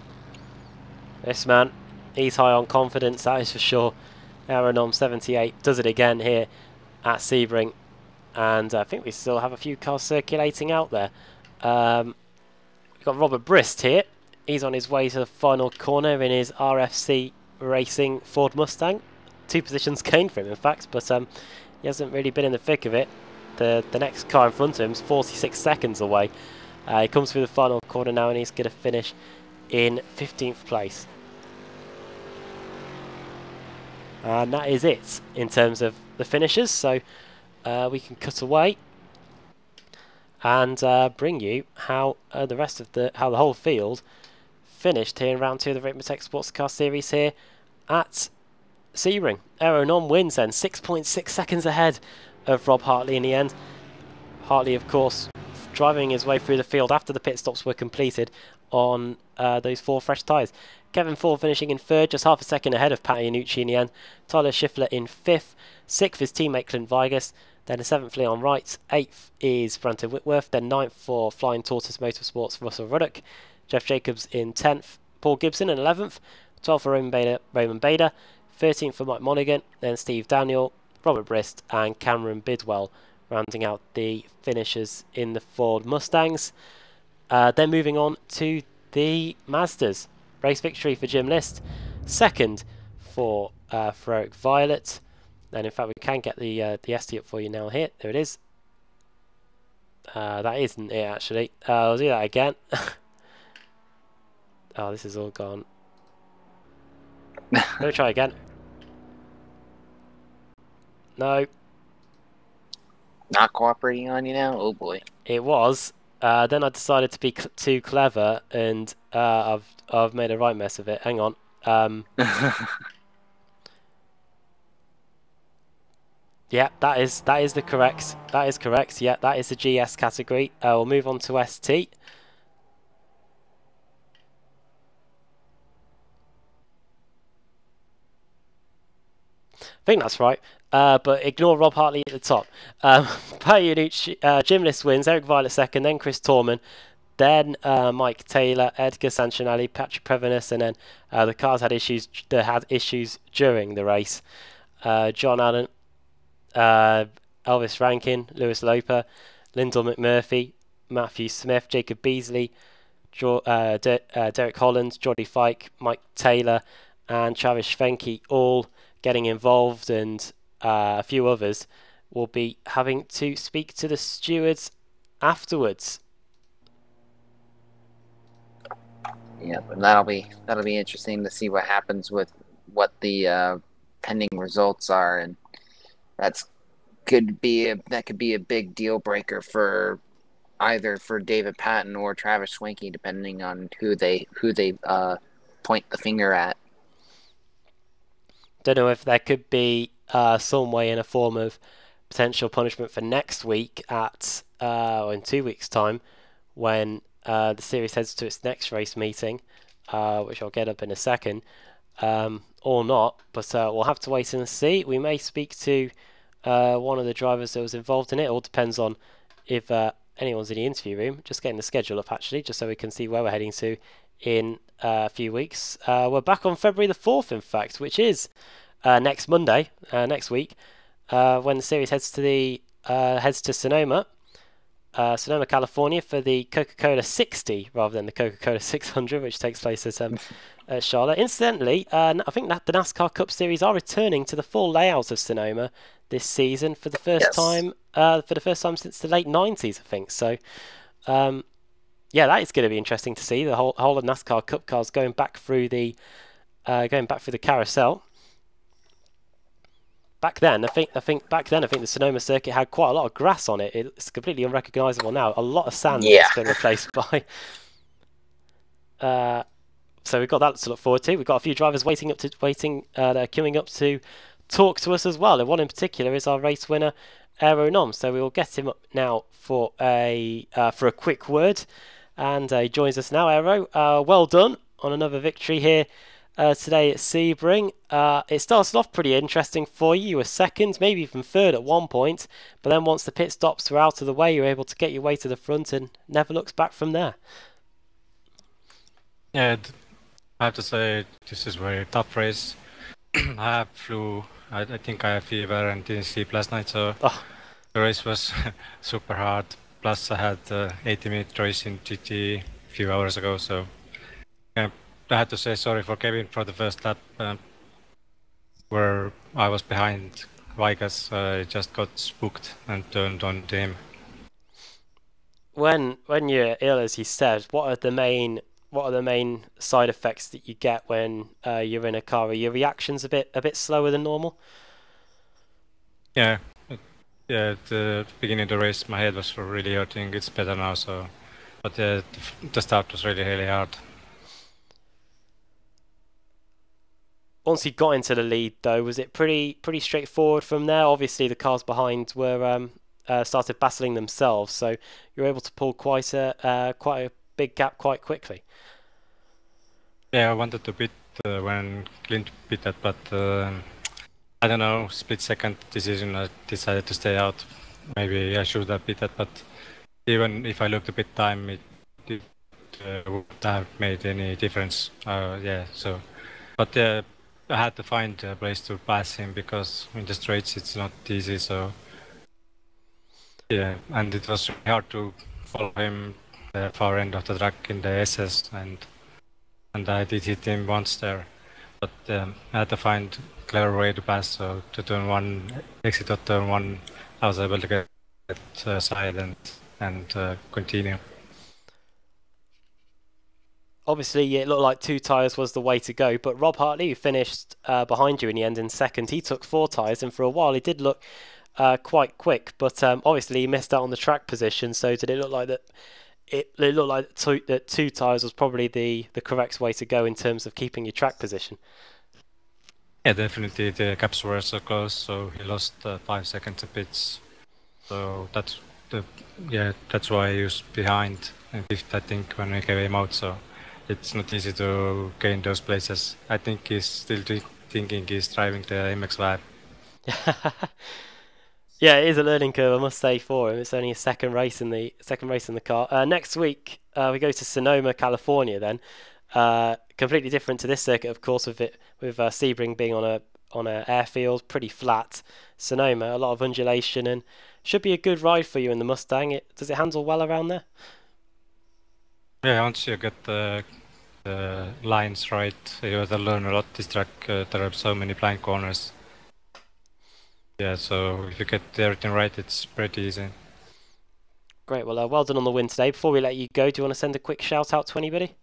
S2: This man, he's high on confidence, that is for sure. Aeronom 78 does it again here at Sebring, and I think we still have a few cars circulating out there. We've got Robert Brist here. He's on his way to the final corner in his RFC Racing Ford Mustang. 2 positions gained for him, in fact, but he hasn't really been in the thick of it. The next car in front of him is 46 seconds away. He comes through the final corner now, and he's going to finish in 15th place. And that is it in terms of the finishers. So we can cut away and bring you how the whole field finished here in round 2 of the Ricmotech Sports Car Series here at Sebring. Aeronom wins then, 6.6 seconds ahead of Rob Hartley in the end. Hartley, of course, driving his way through the field after the pit stops were completed on those 4 fresh tyres. Kevin Ford finishing in 3rd, just half a second ahead of Pat Iannucci in the end. Tyler Schiffler in 5th. 6th his teammate Clint Vigas. Then 7th Leon Wright. 8th is Brandon Whitworth. Then 9th for Flying Tortoise Motorsports Russell Ruddock. Jeff Jacobs in 10th. Paul Gibson in 11th. 12th for Raymond Bader. 13th for Mike Monaghan. Then Steve Daniel, Robert Brist and Cameron Bidwell rounding out the finishers in the Ford Mustangs. Then moving on to the Mazdas. Race victory for Jim List. 2nd for Eric Violet. And in fact, we can get the SD up for you now here. There it is. That isn't it, actually. I'll do that again. Oh, this is all gone. Let me try again. No.
S4: Not cooperating on you now? Oh boy.
S2: It was. Then I decided to be too clever, and I've made a right mess of it. Hang on. Yeah, that is the correct. That is correct. Yeah, that is the GS category. We'll move on to ST. I think that's right. But ignore Rob Hartley at the top. Pat Iannucci, Jim List wins, Eric Violet 2nd, then Chris Torman, then Mike Taylor, Edgar Sanchinelli, Patrick Prevenis, and then the cars had issues. They had issues during the race. John Allen, Elvis Rankin, Lewis Loper, Lyndall McMurphy, Matthew Smith, Jacob Beasley, Derek Holland, Jordy Fike, Mike Taylor, and Travis Schwenke all getting involved, and a few others will be having to speak to the stewards afterwards.
S4: Yeah, but that'll be interesting to see what happens with what the pending results are, and that could be a big deal breaker for either for David Patton or Travis Schwenke, depending on who they point the finger at.
S2: Don't know if there could be some way in a form of potential punishment for next week at or in 2 weeks' time, when the series heads to its next race meeting, which I'll get up in a second, or not. But we'll have to wait and see. We may speak to one of the drivers that was involved in it. It all depends on if anyone's in the interview room. Just getting the schedule up, actually, just so we can see where we're heading to in a few weeks. We're back on February the 4th, in fact, which is next Monday, next week, when the series heads to Sonoma, California, for the Coca-Cola 60 rather than the Coca-Cola 600, which takes place at Charlotte. Incidentally, I think that the NASCAR Cup Series are returning to the full layout of Sonoma this season for the first time. For the first time since the late 90s, I think. So, yeah, that is going to be interesting to see the whole of NASCAR Cup cars going back through the carousel. Back then, I think the Sonoma circuit had quite a lot of grass on it. It's completely unrecognisable now. A lot of sand has been replaced by. So we've got that to look forward to. We've got a few drivers that are queuing up to talk to us as well. And one in particular is our race winner, Aero Nom. So we will get him up now for a quick word, and he joins us now. Aero, well done on another victory here today at Sebring. It started off pretty interesting for you. You were 2nd, maybe even 3rd at one point, but then once the pit stops were out of the way, you were able to get your way to the front and never looked back from there.
S5: Yeah, I have to say this is a very tough race. I think I have fever and didn't sleep last night, so the race was super hard. Plus I had 80-minute race in GT a few hours ago, so I had to say sorry for Kevin for the first lap, where I was behind Vigas. I just got spooked and turned on to him.
S2: When you're ill, as you said, what are the main side effects that you get when you're in a car? Are your reactions a bit slower than normal?
S5: Yeah, at the beginning of the race, my head was really hurting. It's better now, so. But the start was really hard.
S2: once you got into the lead, though, was it pretty straightforward from there? Obviously, the cars behind were started battling themselves, so you were able to pull quite a big gap quite quickly.
S5: Yeah, I wanted to beat when Clint beat that, but I don't know, split-second decision. I decided to stay out. Maybe I should have beat that, but even if I looked a bit time, it wouldn't have made any difference. Yeah, so, but I had to find a place to pass him because in the straights it's not easy. So yeah, and it was really hard to follow him the far end of the track in the SS, and I did hit him once there, but I had to find a clever way to pass. So to turn one, exit of turn one, I was able to get side and continue.
S2: Obviously, it looked like 2 tyres was the way to go, but Rob Hartley, who finished behind you in the end in second, he took 4 tyres, and for a while he did look quite quick, but obviously he missed out on the track position. So did it look like that? It looked like that 2 tyres was probably the correct way to go in terms of keeping your track position.
S5: Yeah, definitely the gaps were so close, so he lost 5 seconds of pits. So that's why he was behind in fifth, I think, when we came out. So it's not easy to gain those places. I think he's still thinking he's driving the MX-5.
S2: Yeah, it is a learning curve, I must say, for him. It's only a second race in the car. Next week we go to Sonoma, California. Then completely different to this circuit, of course, with Sebring being on a airfield, pretty flat. Sonoma, a lot of undulation, and should be a good ride for you in the Mustang. Does it handle well around there?
S5: Yeah, once you get the lines right, you have to learn a lot this track. There are so many blind corners. Yeah, so if you get everything right, it's pretty easy.
S2: Great, well done on the win today. Before we let you go, do you want to send a quick shout out to anybody?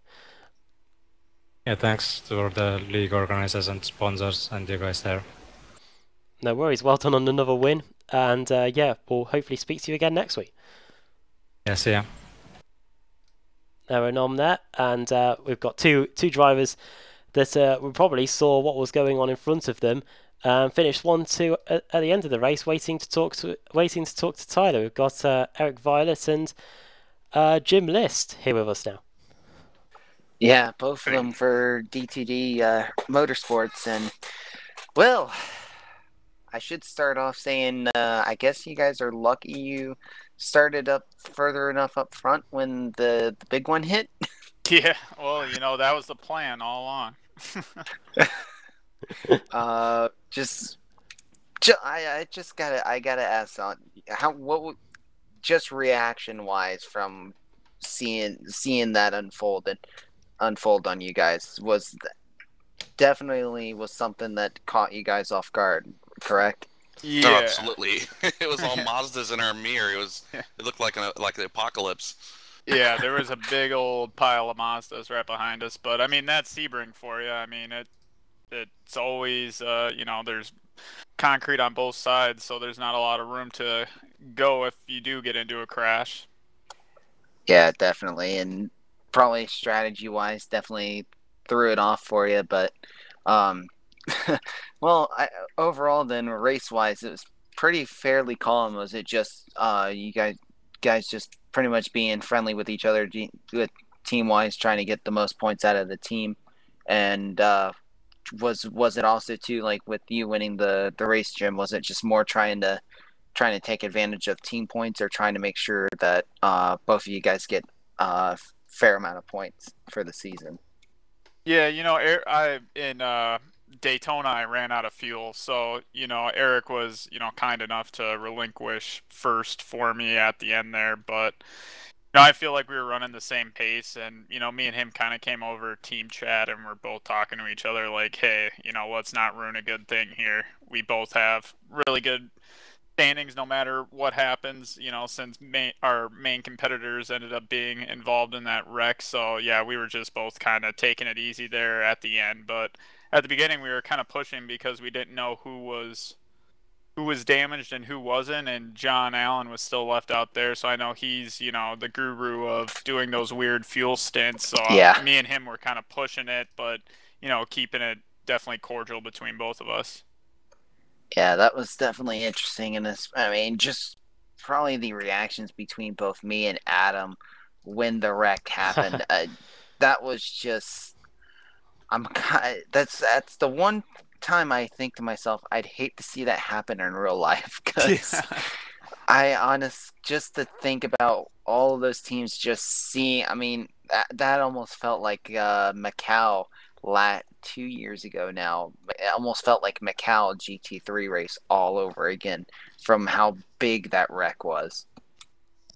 S5: Yeah, thanks to the league organizers and sponsors and you guys there.
S2: No worries, well done on another win, and yeah, we'll hopefully speak to you again next week.
S5: Yeah, see ya.
S2: Now we're on there, and we've got two drivers that we probably saw what was going on in front of them. Finished 1-2 at the end of the race, waiting to talk to Tyler. We've got Eric Violet and Jim List here with us now.
S4: Yeah, both of them for DTD Motorsports, and well, I should start off saying I guess you guys are lucky you started up further enough up front when the big one hit.
S6: Yeah, well, that was the plan all along.
S4: I gotta ask on just reaction wise from seeing that unfold on you guys definitely was something that caught you guys off guard, correct?
S6: Yeah,
S7: oh, absolutely. It was all Mazdas in our mirror. It looked like the apocalypse.
S6: Yeah, there was a big old pile of Mazdas right behind us, but I mean that's Sebring for you. I mean it's always there's concrete on both sides, so there's not a lot of room to go if you do get into a crash.
S4: Yeah, definitely, and probably strategy wise definitely threw it off for you, but well, overall then race wise it was pretty fairly calm. Was it just you guys just pretty much being friendly with each other, with team wise, trying to get the most points out of the team? And was it also too, like with you winning the race, Jim, was it just more trying to take advantage of team points, or trying to make sure that both of you guys get a fair amount of points for the season?
S6: Yeah, in Daytona I ran out of fuel, so Eric was kind enough to relinquish first for me at the end there, but I feel like we were running the same pace, and me and him kind of came over team chat, and we're both talking to each other like, hey, let's not ruin a good thing here. We both have really good standings no matter what happens, since our main competitors ended up being involved in that wreck. So yeah, we were just both kind of taking it easy there at the end, but at the beginning we were kind of pushing because we didn't know who was damaged and who wasn't, and John Allen was still left out there, so I know he's the guru of doing those weird fuel stints, so
S4: yeah.
S6: Me and him were kind of pushing it, but keeping it definitely cordial between both of us.
S4: Yeah, that was definitely interesting. And I mean, just probably the reactions between both me and Adam when the wreck happened. That was just, that's the one time I think to myself, I'd hate to see that happen in real life, because just to think about all of those teams just seeing, I mean, that almost felt like Macau 2 years ago now. It almost felt like Macau GT3 race all over again from how big that wreck was.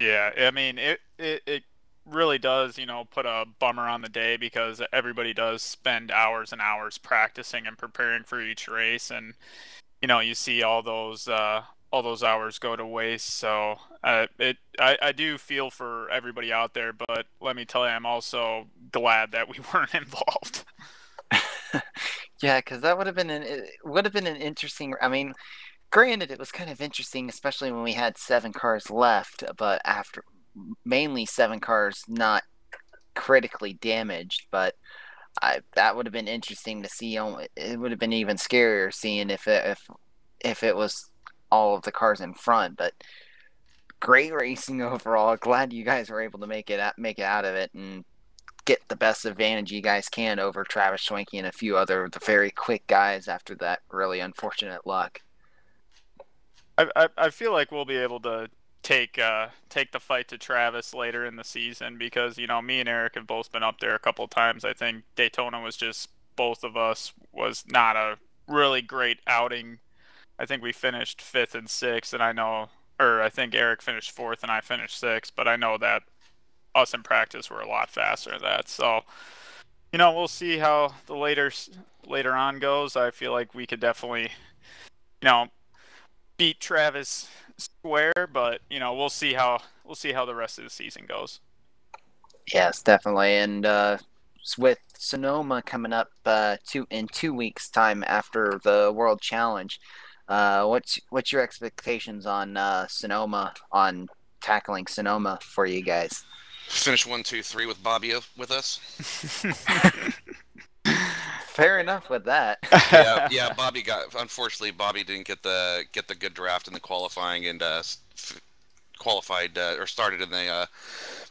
S6: Yeah, I mean, it really does, put a bummer on the day, because everybody does spend hours and hours practicing and preparing for each race, and you see all those hours go to waste. So I do feel for everybody out there, but let me tell you, I'm also glad that we weren't involved.
S4: Yeah, because that would have been an interesting. I mean, granted, it was kind of interesting, especially when we had 7 cars left, but after mainly 7 cars not critically damaged. But that would have been interesting to see. It would have been even scarier seeing if it was all of the cars in front. But great racing overall. Glad you guys were able to make it out of it and get the best advantage you guys can over Travis Schwenke and a few other the very quick guys after that really unfortunate luck.
S6: I feel like we'll be able to take the fight to Travis later in the season, because me and Eric have both been up there a couple of times. I think Daytona was just, both of us, was not a really great outing. I think we finished 5th and 6th, and I think Eric finished 4th and I finished 6th, but I know that us in practice were a lot faster than that. So, we'll see how the later on goes. I feel like we could definitely, beat Travis square, but we'll see how the rest of the season goes.
S4: Yes, definitely. And with Sonoma coming up in 2 weeks' time after the World Challenge, what's your expectations on Sonoma, on tackling Sonoma for you guys?
S7: Finish 1, 2, 3 with Bobby with us.
S4: Fair enough with that.
S7: Yeah. Unfortunately, Bobby didn't get the good draft in the qualifying, and qualified or started in the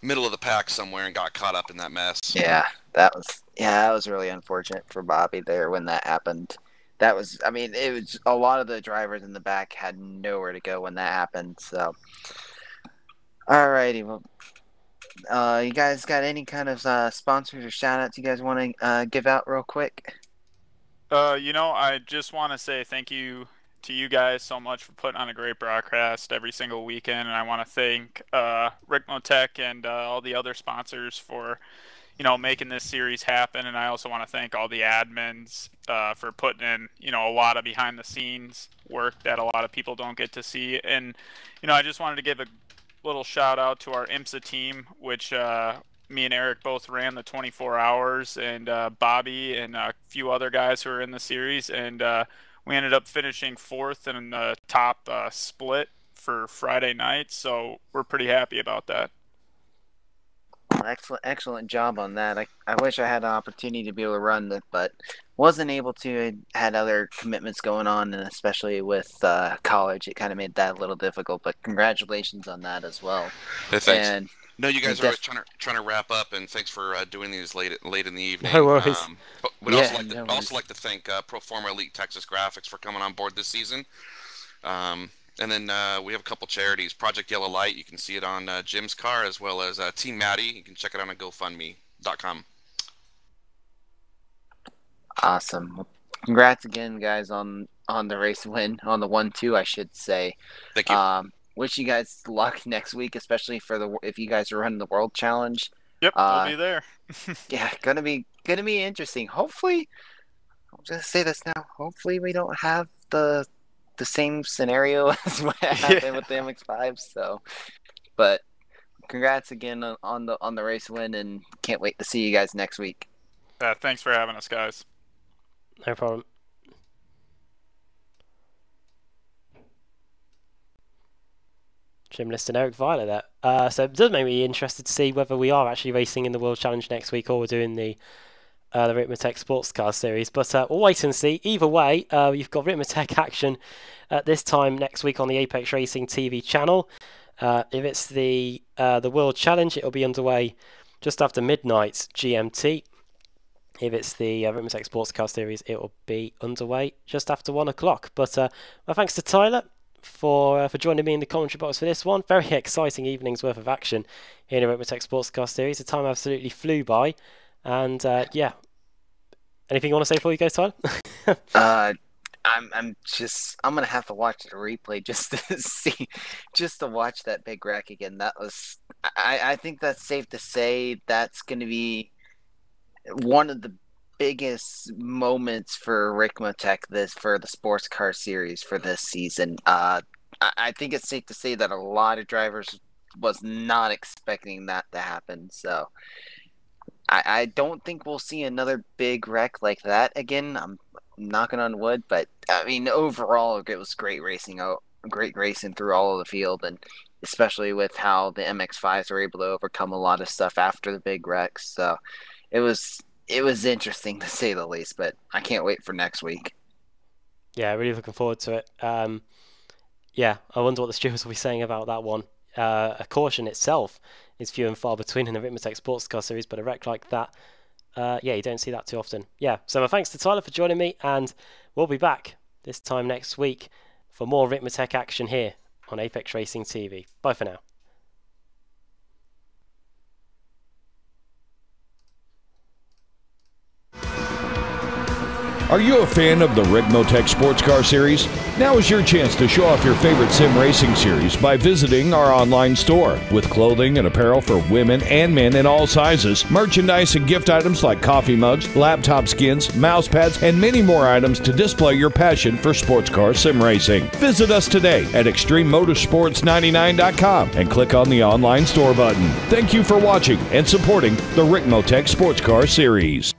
S7: middle of the pack somewhere and got caught up in that mess.
S4: Yeah, that was really unfortunate for Bobby there when that happened. That was, I mean, it was a lot of the drivers in the back had nowhere to go when that happened. So, alrighty, well. You guys got any kind of sponsors or shout outs you guys want to give out real quick?
S6: I just want to say thank you to you guys so much for putting on a great broadcast every single weekend, and I want to thank Ricmotech and all the other sponsors for making this series happen. And I also want to thank all the admins for putting in a lot of behind the scenes work that a lot of people don't get to see. And I just wanted to give a little shout out to our IMSA team, which me and Eric both ran the 24 hours, and Bobby and a few other guys who are in the series, and we ended up finishing 4th in the top split for Friday night, so we're pretty happy about that.
S4: Excellent job on that. I wish I had an opportunity to be able to run that, but wasn't able to. I had other commitments going on, and especially with college, it kind of made that a little difficult. But congratulations on that as well.
S7: Hey, thanks. And no, you guys are always trying to wrap up, and thanks for doing these late in the evening.
S2: No worries.
S7: We'd also like to thank Proforma Elite Texas Graphics for coming on board this season. And then we have a couple charities. Project Yellow Light, you can see it on Jim's car, as well as Team Maddie. You can check it out on GoFundMe.com.
S4: Awesome. Well, congrats again, guys, on the race win, on the 1-2, I should say.
S7: Thank you.
S4: Wish you guys luck next week, especially if you guys are running the World Challenge.
S6: Yep, we'll be there.
S4: Yeah, gonna be interesting. Hopefully, I'll just say this now. Hopefully, we don't have the same scenario as what happened with the MX-5. So, but congrats again on the race win, and can't wait to see you guys next week.
S6: Thanks for having us, guys.
S2: No problem. Jim List and Eric Violet there. So it does make me interested to see whether we are actually racing in the World Challenge next week, or we're doing the the Ricmotech Sports Car Series. But we'll wait and see. Either way, you've got Ricmotech action at this time next week on the Apex Racing TV channel. If it's the World Challenge, it'll be underway just after midnight GMT. If it's the Ricmotech Sports Car Series, it will be underway just after 1 o'clock. But well, thanks to Tyler for joining me in the commentary box for this one. Very exciting evening's worth of action in the Ricmotech Sports Car Series. The time absolutely flew by. And yeah, anything you want to say before you go, Tyler?
S4: I'm gonna have to watch the replay just to watch that big wreck again. That was, I think that's safe to say that's gonna be one of the biggest moments for Ricmotech for the sports car series for this season. I think it's safe to say that a lot of drivers was not expecting that to happen. So I don't think we'll see another big wreck like that again. I'm knocking on wood, but I mean overall it was great racing through all of the field, and especially with how the MX-5s were able to overcome a lot of stuff after the big wrecks. So it was interesting to say the least, but I can't wait for next week.
S2: Yeah, really looking forward to it. Yeah, I wonder what the stewards will be saying about that one. A caution itself is few and far between in the Ricmotech Sports Car Series, but a wreck like that, yeah, you don't see that too often. Yeah, so thanks to Tyler for joining me, and we'll be back this time next week for more Ricmotech action here on Apex Racing TV. Bye for now.
S1: Are you a fan of the Ricmotech Sports Car Series? Now is your chance to show off your favorite sim racing series by visiting our online store. With clothing and apparel for women and men in all sizes, merchandise and gift items like coffee mugs, laptop skins, mouse pads, and many more items to display your passion for sports car sim racing. Visit us today at ExtremeMotorsports99.com and click on the online store button. Thank you for watching and supporting the Ricmotech Sports Car Series.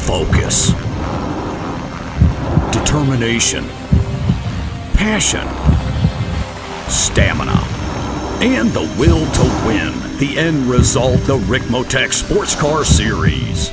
S1: Focus, determination, passion, stamina, and the will to win. The end result, the Ricmotech Sports Car Series.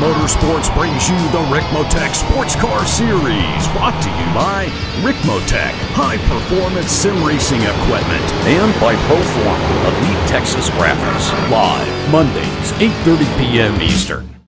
S1: Motorsports brings you the Ricmotech Sports Car Series, brought to you by Ricmotech High Performance Sim Racing Equipment and by Proforma Elite Texas Graphics. Live Mondays, 8:30 p.m. Eastern.